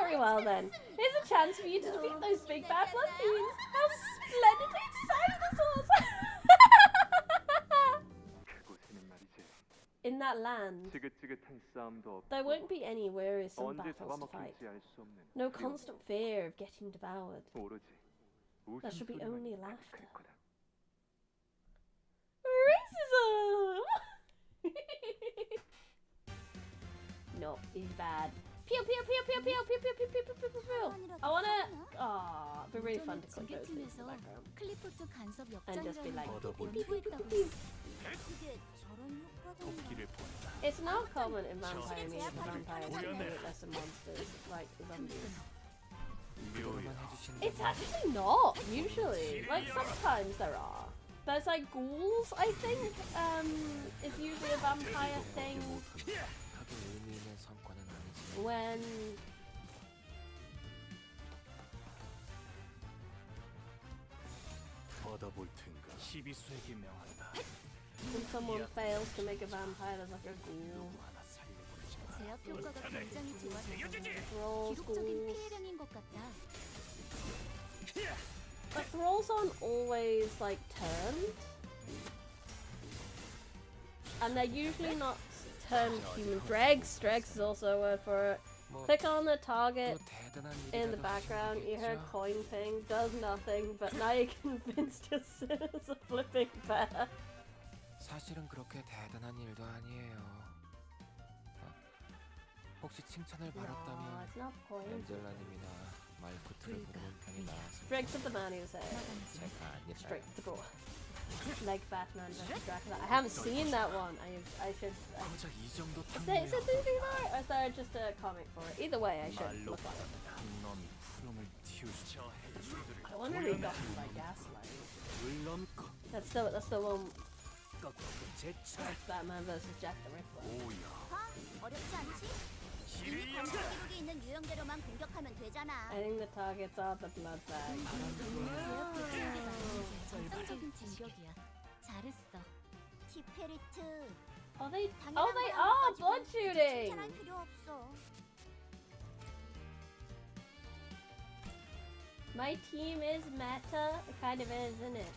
Very well then. Here's a chance for you to defeat those big bad blood fiends. How splendidly excited this was! In that land, there won't be any wearisome battles to fight. No constant fear of getting devoured. There should be only laughter. Racism! No, it's bad. Pew pew pew pew pew pew pew pew pew pew pew pew. I wanna. Aw, it'd be really fun to click those things in the background and just be like. It's not common in vampire media for vampires to be less than monsters like zombies. It's actually not usually. Like sometimes there are. There's like ghouls. I think is usually a vampire thing. When someone fails to make a vampire, there's like a ghoul. But thralls aren't always like turned. And they're usually not turned human. Dregs is also a word for it. Click on the target in the background. You heard coin ping, does nothing, but now you're convinced your sin is a flipping bear. 사실은 그렇게 대단한 일도 아니에요. 혹시 칭찬을 바랐다면 엔젤라님이나 말코트를 부르는 편이 나았습니다. Straight to the man who said 제가 아니라 straight to the door. Like Batman vs Dracula. I haven't seen that one. I should. 고작 이 정도 Is it a movie there, or is there just a comic for it? Either way, I should look at it. 놈이 푸름을 틔우시죠. I wonder who got him by gaslight. That's the one. That's Batman vs Jack the Ripper. 어렵지 않지? 이미 관찰 기록이 있는 유형대로만 공격하면 되잖아. I think the targets are the blood bag. 정상적인 진격이야. 잘했어. 티페리트. They are blood shooting. 칭찬할 필요 없어. My team is meta. It kind of is, isn't it?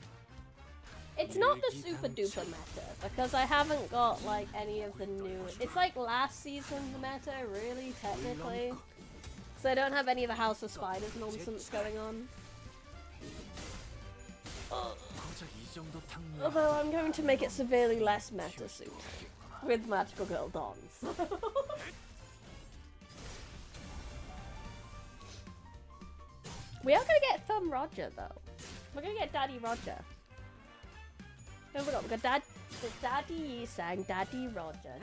It's not the super duper meta because I haven't got like any of the new. It's like last season's meta, really, technically. So I don't have any of the House of Spiders nonsense going on. Although I'm going to make it severely less meta soon with Magical Girl Dons. We are gonna get Thumb Roger though. We're gonna get Daddy Roger. Oh my god, we got Daddy sang Daddy Roger,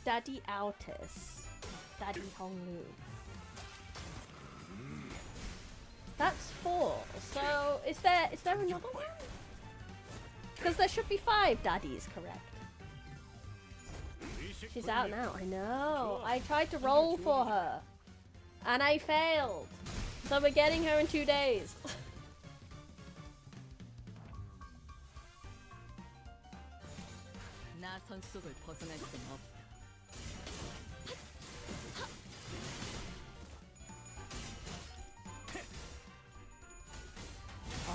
Daddy Altis, Daddy Honglu. That's 4. So is there another one? Because there should be 5 daddies, correct? She's out now. I know. I tried to roll for her, and I failed. So we're getting her in 2 days.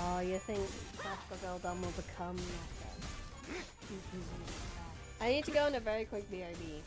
Oh, you think Magical Girl Dom will become meta? I need to go on a very quick BRB.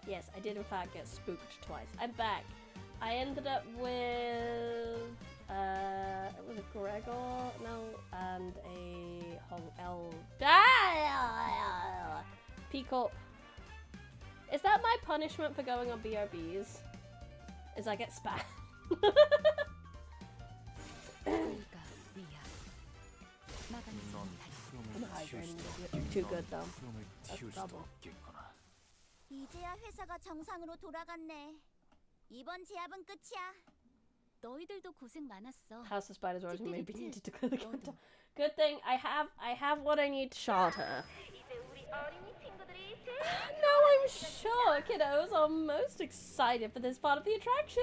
Yes, I did in fact get spooked twice. I'm back. I ended up with it was a Gregor, and a Peacock. Is that my punishment for going on BRBs? Is I get spam? I'm too good though. That's double. 이제야 회사가 정상으로 돌아갔네. 이번 제압은 끝이야. 너희들도 고생 많았어. House of Spiders origin may be needed to clear the Canto. Good thing I have what I need to shelter. Now I'm sure kiddos are most excited for this part of the attraction.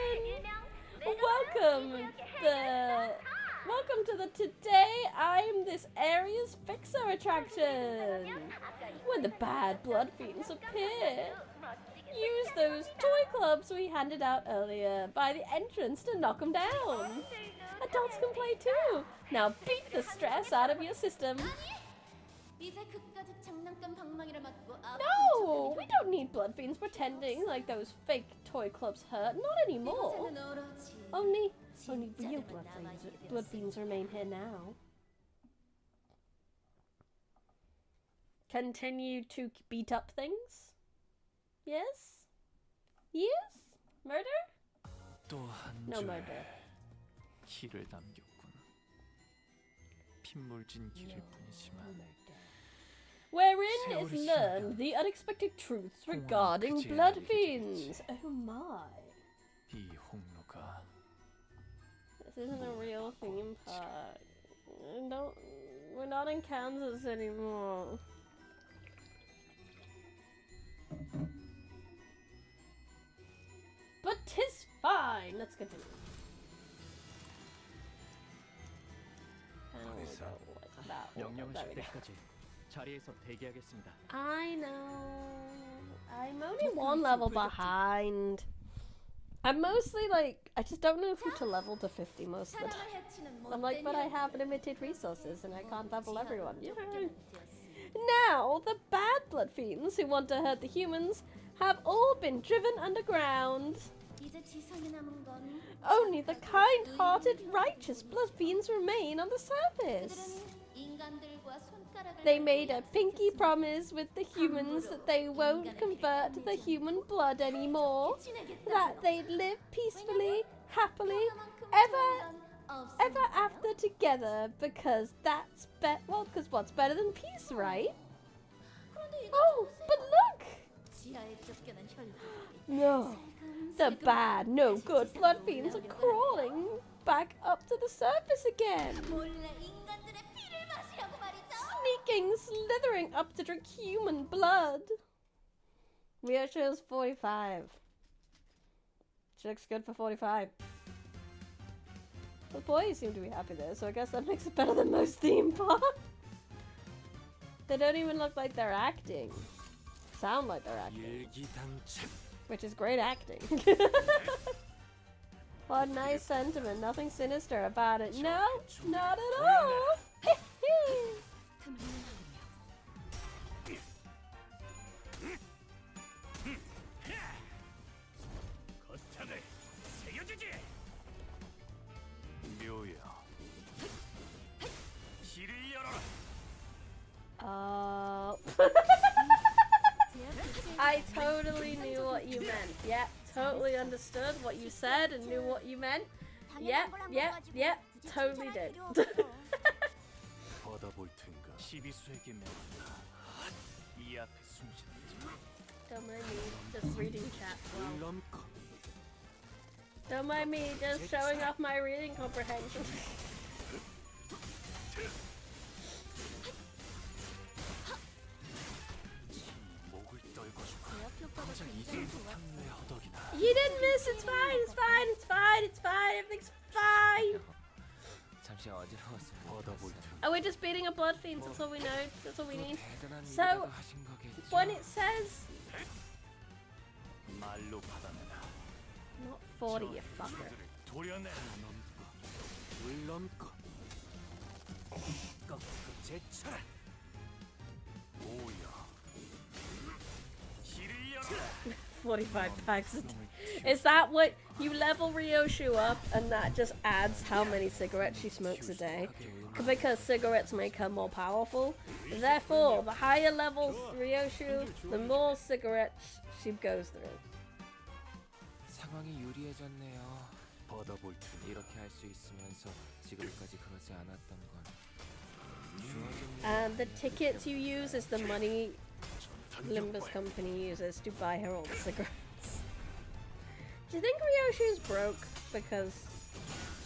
Welcome to the Today I'm This Area's Fixer attraction. When the bad blood fiends appear, use those toy clubs we handed out earlier by the entrance to knock them down. Adults can play too. Now beat the stress out of your system. No, we don't need blood fiends pretending like those fake toy clubs hurt. Not anymore. Only real blood fiends remain here now. Continue to beat up things? Yes? Yes? Murder? No murder. 길을 남겼군. 핏물진 길일 뿐이지만. Wherein is learned the unexpected truths regarding blood fiends. Oh my. 이 홍로가 This isn't a real theme park. We're not in Kansas anymore. But 'tis fine. Let's continue. 명령을 줄 때까지 자리에서 대기하겠습니다. I know. I'm only one level behind. I'm mostly like, I just don't know who to level to 50 most of the time. I'm like, but I have limited resources and I can't level everyone. You know. Now, the bad blood fiends who want to hurt the humans have all been driven underground. Only the kind-hearted, righteous blood fiends remain on the surface. They made a pinky promise with the humans that they won't convert to the human blood anymore, that they'd live peacefully, happily, ever after together, because that's because what's better than peace, right? Oh, but look! No, the bad, no good blood fiends are crawling back up to the surface again. Sneaking, slithering up to drink human blood. Rio shows 45. She looks good for 45. The boys seem to be happy there, so I guess that makes it better than most theme parks. They don't even look like they're acting. Sound like they're acting. Which is great acting. What a nice sentiment. Nothing sinister about it. No, not at all. I totally knew what you meant. Yep, totally understood what you said and knew what you meant. Yep, totally did. Don't mind me, just reading chat. Well. Don't mind me, just showing off my reading comprehension. You didn't miss, it's fine, it's fine, it's fine, it's fine, everything's fine. Oh, we're just beating up blood fiends, that's all we know, that's all we need. So, when it says... Not 40, you fucker. $45 a day. Is that what you level Ryoshu up and that just adds how many cigarettes she smokes a day? Because cigarettes make her more powerful. Therefore, the higher levels Ryoshu, the more cigarettes she goes through. 상황이 유리해졌네요. 이렇게 할 수 있으면서 지금까지 그러지 않았던 건 And the tickets you use is the money Limbus Company uses to buy her all the cigarettes. Do you think Ryoshi's broke because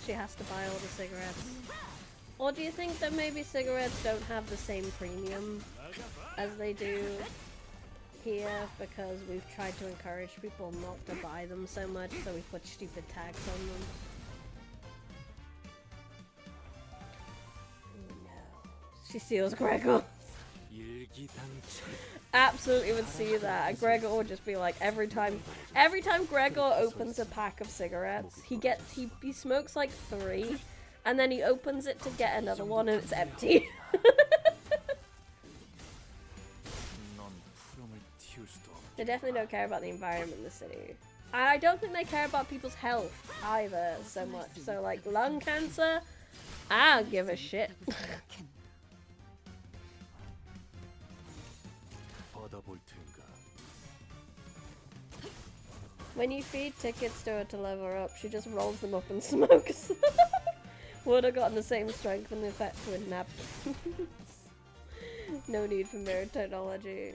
she has to buy all the cigarettes? Or do you think that maybe cigarettes don't have the same premium as they do here because we've tried to encourage people not to buy them so much, so we put stupid tax on them? Oh no. She steals Gregor. Absolutely would see that. Gregor would just be like, every time Gregor opens a pack of cigarettes, he smokes like 3, and then he opens it to get another one and it's empty. They definitely don't care about the environment in the city. And I don't think they care about people's health either so much. So like lung cancer, I don't give a shit. When you feed tickets to her to level her up, she just rolls them up and smokes. Would have gotten the same strength and effect with napkins. No need for mirror technology.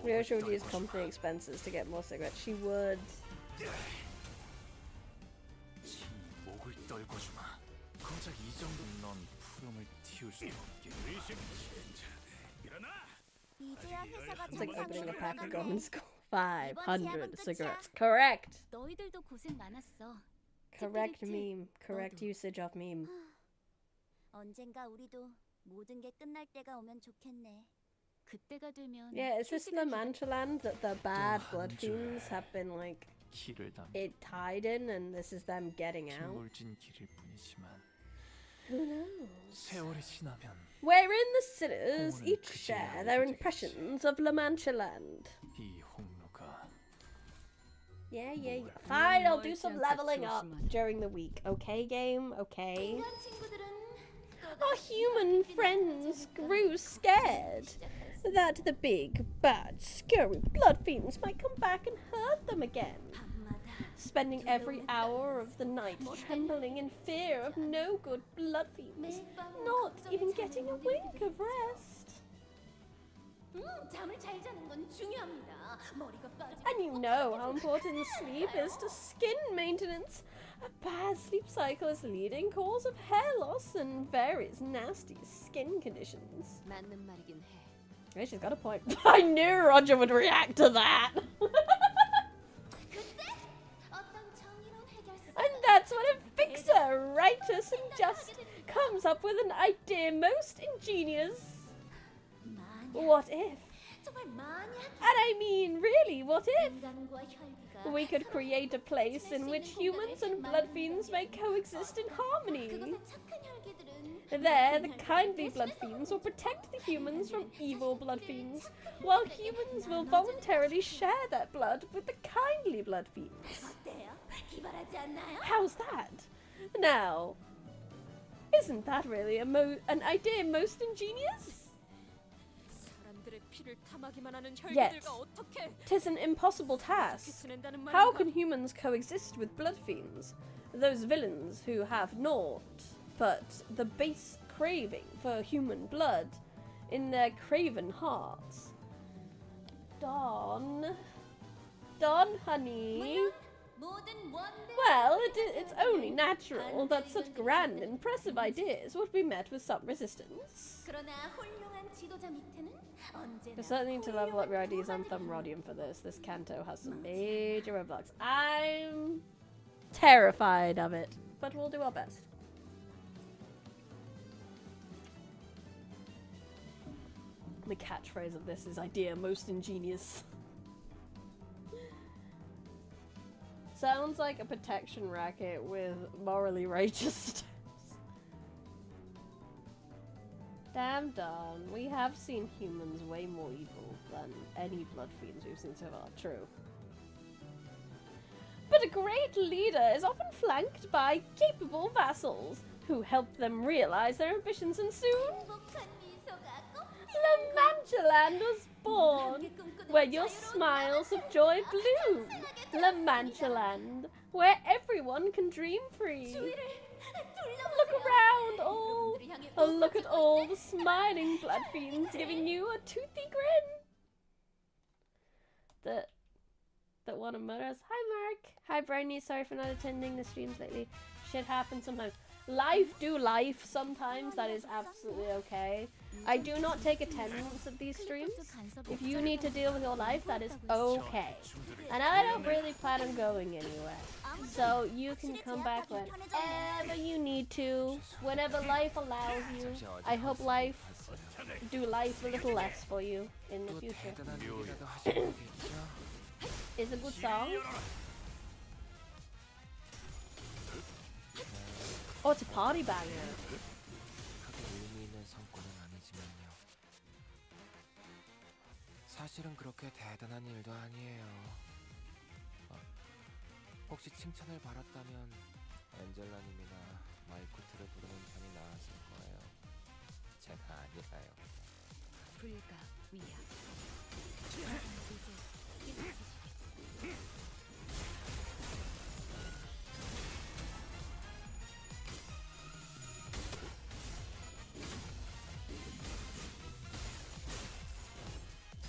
Ryoshi would use company expenses to get more cigarettes. She would. It's like opening a pack of gum in school. 500 cigarettes. Correct! 너희들도 고생 많았어. Correct meme. Correct usage of meme. 언젠가 우리도 모든 게 끝날 때가 오면 좋겠네. 그때가 되면 Yeah, is this the Manchaland that the bad blood fiends have been like tied in, and this is them getting out? Who knows? Wherein the sinners each share their impressions of La Manchaland. Yeah. Fine, I'll do some leveling up during the week. Okay, game? Okay. Our human friends grew scared that the big, bad, scary blood fiends might come back and hurt them again. Spending every hour of the night trembling in fear of no good blood fiends, not even getting a wink of rest. And you know how important sleep is to skin maintenance. A bad sleep cycle is the leading cause of hair loss and various nasty skin conditions. Yeah, she's got a point. I knew Roger would react to that. And that's when a fixer, righteous and just, comes up with an idea most ingenious. What if? And I mean, really, what if? We could create a place in which humans and blood fiends may coexist in harmony. There, the kindly blood fiends will protect the humans from evil blood fiends, while humans will voluntarily share their blood with the kindly blood fiends. How's that? Now, isn't that really an idea most ingenious? Yet, 'tis an impossible task. How can humans coexist with blood fiends, those villains who have naught but the base craving for human blood in their craven hearts? Dawn, honey. Well, it's only natural that such grand, impressive ideas would be met with some resistance. You certainly need to level up your IDs on Thumbrotium for this. This Canto has some major roadblocks. I'm terrified of it, but we'll do our best. The catchphrase of this is idea most ingenious. Sounds like a protection racket with morally righteous steps. Damn Dawn, we have seen humans way more evil than any blood fiends we've seen so far. True. But a great leader is often flanked by capable vassals who help them realize their ambitions, and soon Manchaland was born, where your smiles of joy bloom. Manchaland, where everyone can dream free. Look around, look at all the smiling blood fiends giving you a toothy grin. that want to murder us. Hi, Mark. Hi, Brownie. Sorry for not attending the streams lately. Shit happens sometimes. Life sometimes. That is absolutely okay. I do not take attendance at these streams. If you need to deal with your life, that is okay. And I don't really plan on going anywhere. So you can come back whenever you need to, whenever life allows you. I hope life do life a little less for you in the future. It's a good song. Oh, it's a party banger. 크게 의미 있는 성과는 아니지만요. 사실은 그렇게 대단한 일도 아니에요. 혹시 칭찬을 받았다면 엔젤라님이나 마이코트를 부르는 편이 나았을 거예요. 제가 아니라요. 불가 위야.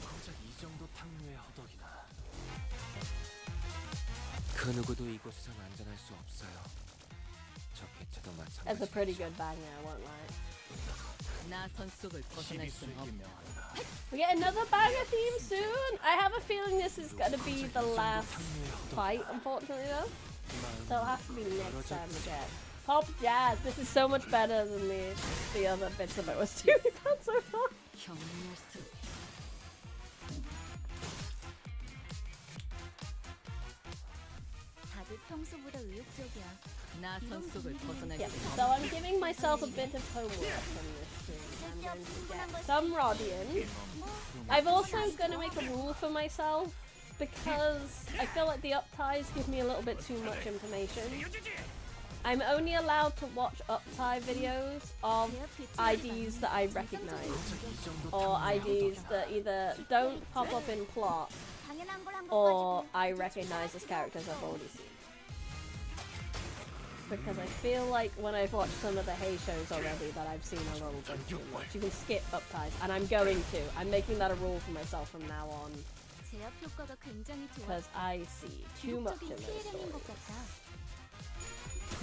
고작 이 정도 탕류의 허덕이나. 그 누구도 이곳에선 안전할 수 없어요. 저 개체도 That's a 마찬가지. pretty good banger, I won't lie. 나선 속을 벗어날 수는 없다. We get another banger theme soon! I have a feeling this is gonna be the last fight, unfortunately though. So it'll have to be next time again. Pop Jazz, this is so much better than the other bits of it was too bad so far. 다들 평소보다 의욕적이야. 나선 속을 벗어날 Yeah, 수는 so I'm giving myself a bit of homework on this stream. I'm going to get some Rodian. I'm also going to make a rule for myself because I feel like the upties give me a little bit too much information. I'm only allowed to watch uptie videos of IDs that I recognize or IDs that either don't pop up in plot or I recognize as characters I've already seen. Because I feel like when I've watched some of the Hey shows already that I've seen a little bit too much. You can skip upties, and I'm going to. I'm making that a rule for myself from now on. Because I see too much in those stories.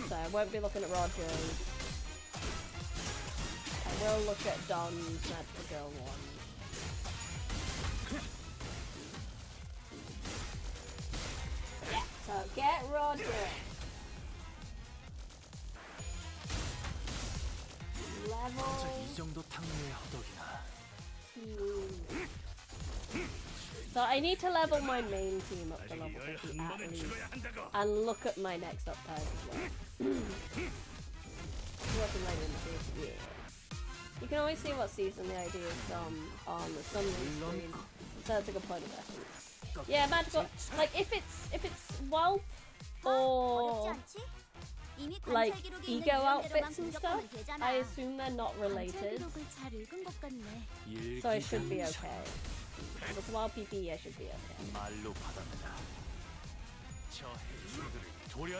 So I won't be looking at Roger's. I will look at Don's Magical Girl one. Yeah, so get Roger. 고작 이 정도 탕류의 허덕이나. So I need to level my main team up to level 50 at least, and look at my next uptime as well. Working my inventory, yeah. You can always see what season the ID is on the summary screen, so that's a good point of reference. Yeah, magical. Like if it's Whelp or like ego outfits and stuff, I assume they're not related, so I should be okay. With wild PP, I should be okay.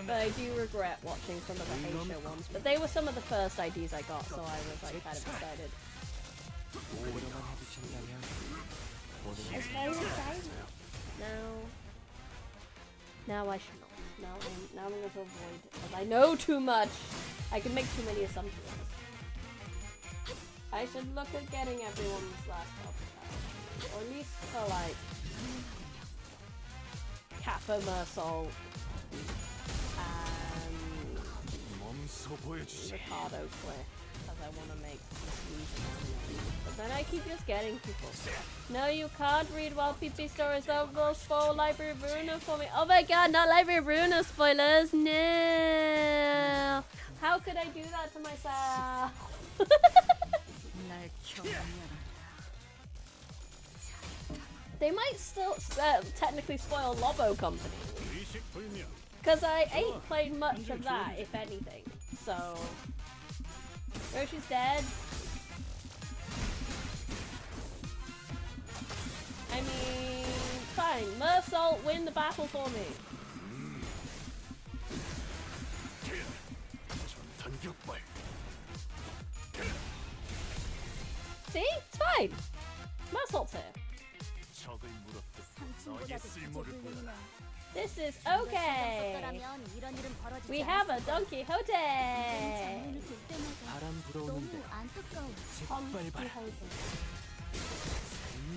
But I do regret watching some of the Hey show ones, but they were some of the first IDs I got, so I was like kind of excited. I was very excited. Now I should not. Now I'm going to avoid it, because I know too much. I can make too many assumptions. I should look at getting everyone's last uptime, or at least for like Kappa, Mersol, and Ricardo Cliff, because I want to make this easy. But then I keep just getting people. No, you can't read Wild PP stories. Don't go spoil Library of Ruina for me. Oh my god, not Library of Ruina spoilers. No. How could I do that to myself? They might still technically spoil Lobo Company, because I ain't played much of that, if anything. So, Roshi's dead. I mean, fine. Mersol, win the battle for me. See? It's fine. Mersol's here. 당신보다 지켜보려면 This is okay. 이런 일은 벌어지지 We have a 않았을 Don 거야. Quixote. 장면이 될 때마다 바람 불어오는데 너무 안타까워. 짓밟아라. 산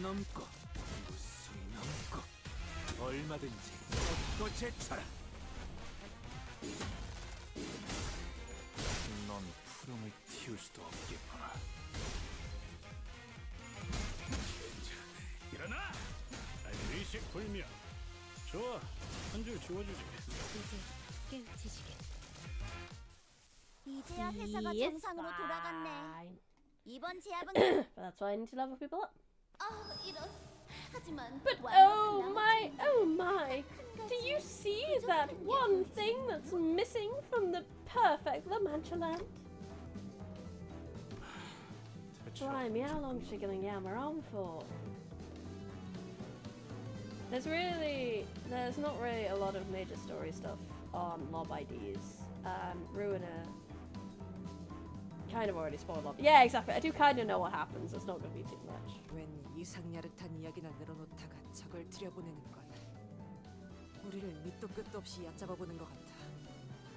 넘고 무수히 넘고 얼마든지 또 제쳐라. 넌 푸름을 틔울 수도 없겠구나. 일어나! 의식 불명. 좋아, 한 줄 지워주지. 이제야 회사가 Yes, 정상으로 돌아갔네. fine. 이번 제압은 But that's why I need to level people up. 이런. 하지만 But 완벽한 oh my. Do you see that one thing that's missing from the perfect Manchaland? Blimey, how long is she gonna yammer on for? There's not really a lot of major story stuff on mob IDs. Ruiner kind of already spoiled up. Yeah, exactly. I do kind of know what happens. It's not gonna be too much. 웬 이상야릇한 이야기나 늘어놓다가 적을 들여보내는 건 우리를 밑도 끝도 없이 얕잡아보는 것 같아.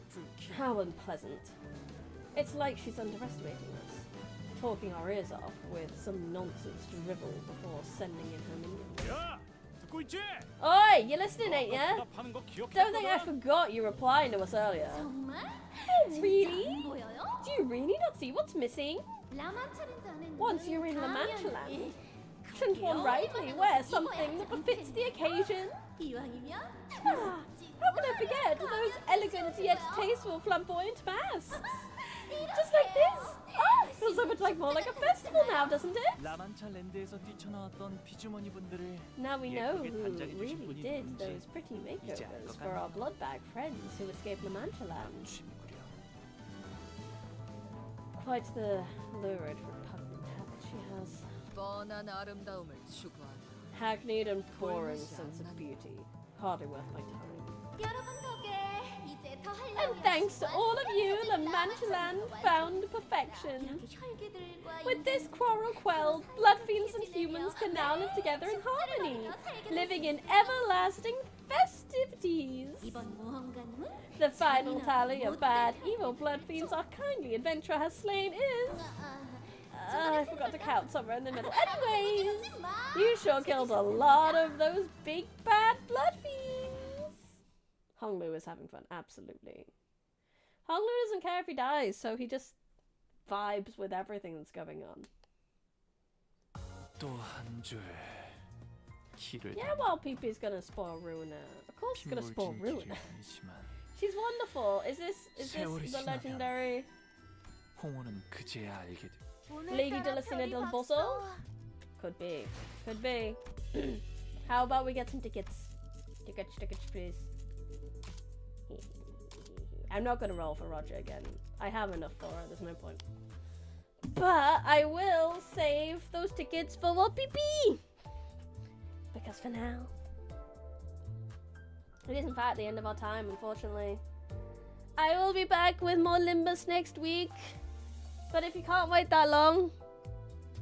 불쾌. How unpleasant. It's like she's underestimating us. Talking our ears off with some nonsense drivel before sending in her minions. 야, 듣고 있지? Oi, you listening, ain't ya? 답하는 거 기억해. Don't think I forgot you replying to us earlier. 정말? Oh, really? 안 보여요? Do you really not see what's missing? 라만차랜드 안에는 Once you're in Manchaland, 당연히 shouldn't one rightly wear something that befits the occasion? 이왕이면 Ah, how can I forget those elegant yet tasteful flamboyant masks? Just like this. Oh, feels so much more like a festival now, doesn't it? 라만차랜드에서 뛰쳐나왔던 피주머니 분들을 Now we know 예쁘게 who 단장해 주신 really 분이 did 누군지 those pretty 이제 알 makeovers 것 for our 같네요. bloodbag friends who escaped Manchaland. 취미구려. Quite the lurid, repugnant habit she has. 뻔한 아름다움을 추구하는 Hackneyed and poor in sense of beauty. Hardly worth my time. 여러분 덕에 이제 더 할 And 나위 thanks to all of you, the Manchaland found perfection. 이렇게 혈기들과 With this quarrel quelled, blood fiends and humans can now live together in harmony, living in everlasting festivities. 이번 모험가님은 The final tally of bad, evil blood fiends our kindly adventurer has slain is... I forgot to count somewhere in the middle. Anyways, you sure killed a lot of those big bad blood fiends. Honglu is having fun, absolutely. Honglu doesn't care if he dies, so he just vibes with everything that's going on. 또 한 줄 길을 Yeah, well, Peepee's gonna spoil Ruiner. Of course, he's gonna spoil Ruiner. She's wonderful. Is this the legendary 홍호는 그제야 알게 돼. Lady Delicina del Bosso? Could be. Could be. How about we get some tickets? Tickets, please. I'm not gonna roll for Roger again. I have enough for her, there's no point. But I will save those tickets for what PP! Because for now, it is in fact the end of our time, unfortunately. I will be back with more Limbus next week. But if you can't wait that long,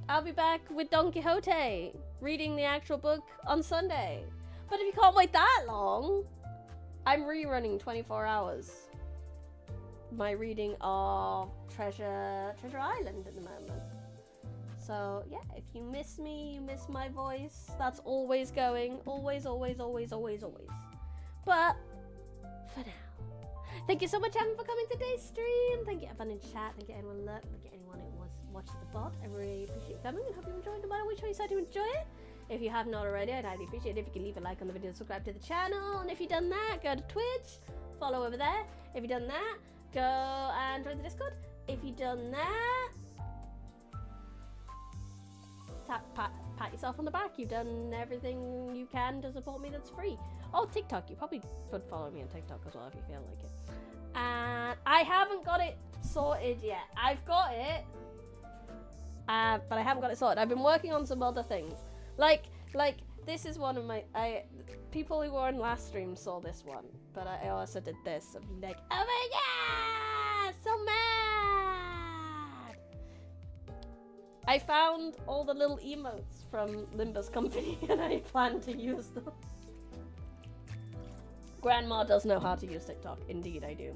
I'll be back with Don Quixote, reading the actual book on Sunday. But if you can't wait that long, I'm rerunning 24 hours. My reading of Treasure Island at the moment. So yeah, if you miss me, you miss my voice. That's always going. Always. But for now, thank you so much, Evan, for coming to today's stream. Thank you, everyone in chat. Thank you, anyone look. Thank you, anyone who was watching the bot. I really appreciate you coming and hope you enjoyed. No matter which way you decide to enjoy it. If you have not already, I'd highly appreciate it if you could leave a like on the video and subscribe to the channel. And if you've done that, go to Twitch, follow over there. If you've done that, go and join the Discord. If you've done that, pat yourself on the back. You've done everything you can to support me that's free. Oh, TikTok. You probably could follow me on TikTok as well if you feel like it. And I haven't got it sorted yet. I've got it, but I haven't got it sorted. I've been working on some other things. Like this is one of my people who were on last stream saw this one, but I also did this. Of like, oh my god, so mad! I found all the little emotes from Limbus Company, and I plan to use them. Grandma does know how to use TikTok. Indeed, I do.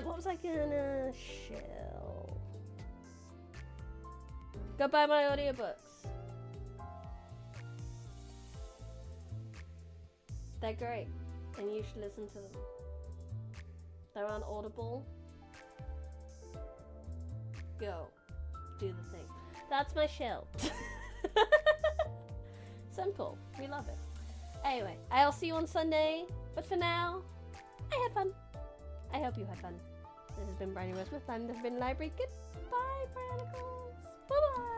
What was I gonna shill? Go buy my audiobooks. They're great, and you should listen to them. They're on Audible. Go. Do the thing. That's my shill. Simple. We love it. Anyway, I'll see you on Sunday. But for now, I had fun. I hope you had fun. This has been Briny Rosemouth. I'm the Forbidden Library. Goodbye, Chronicles. Bye-bye.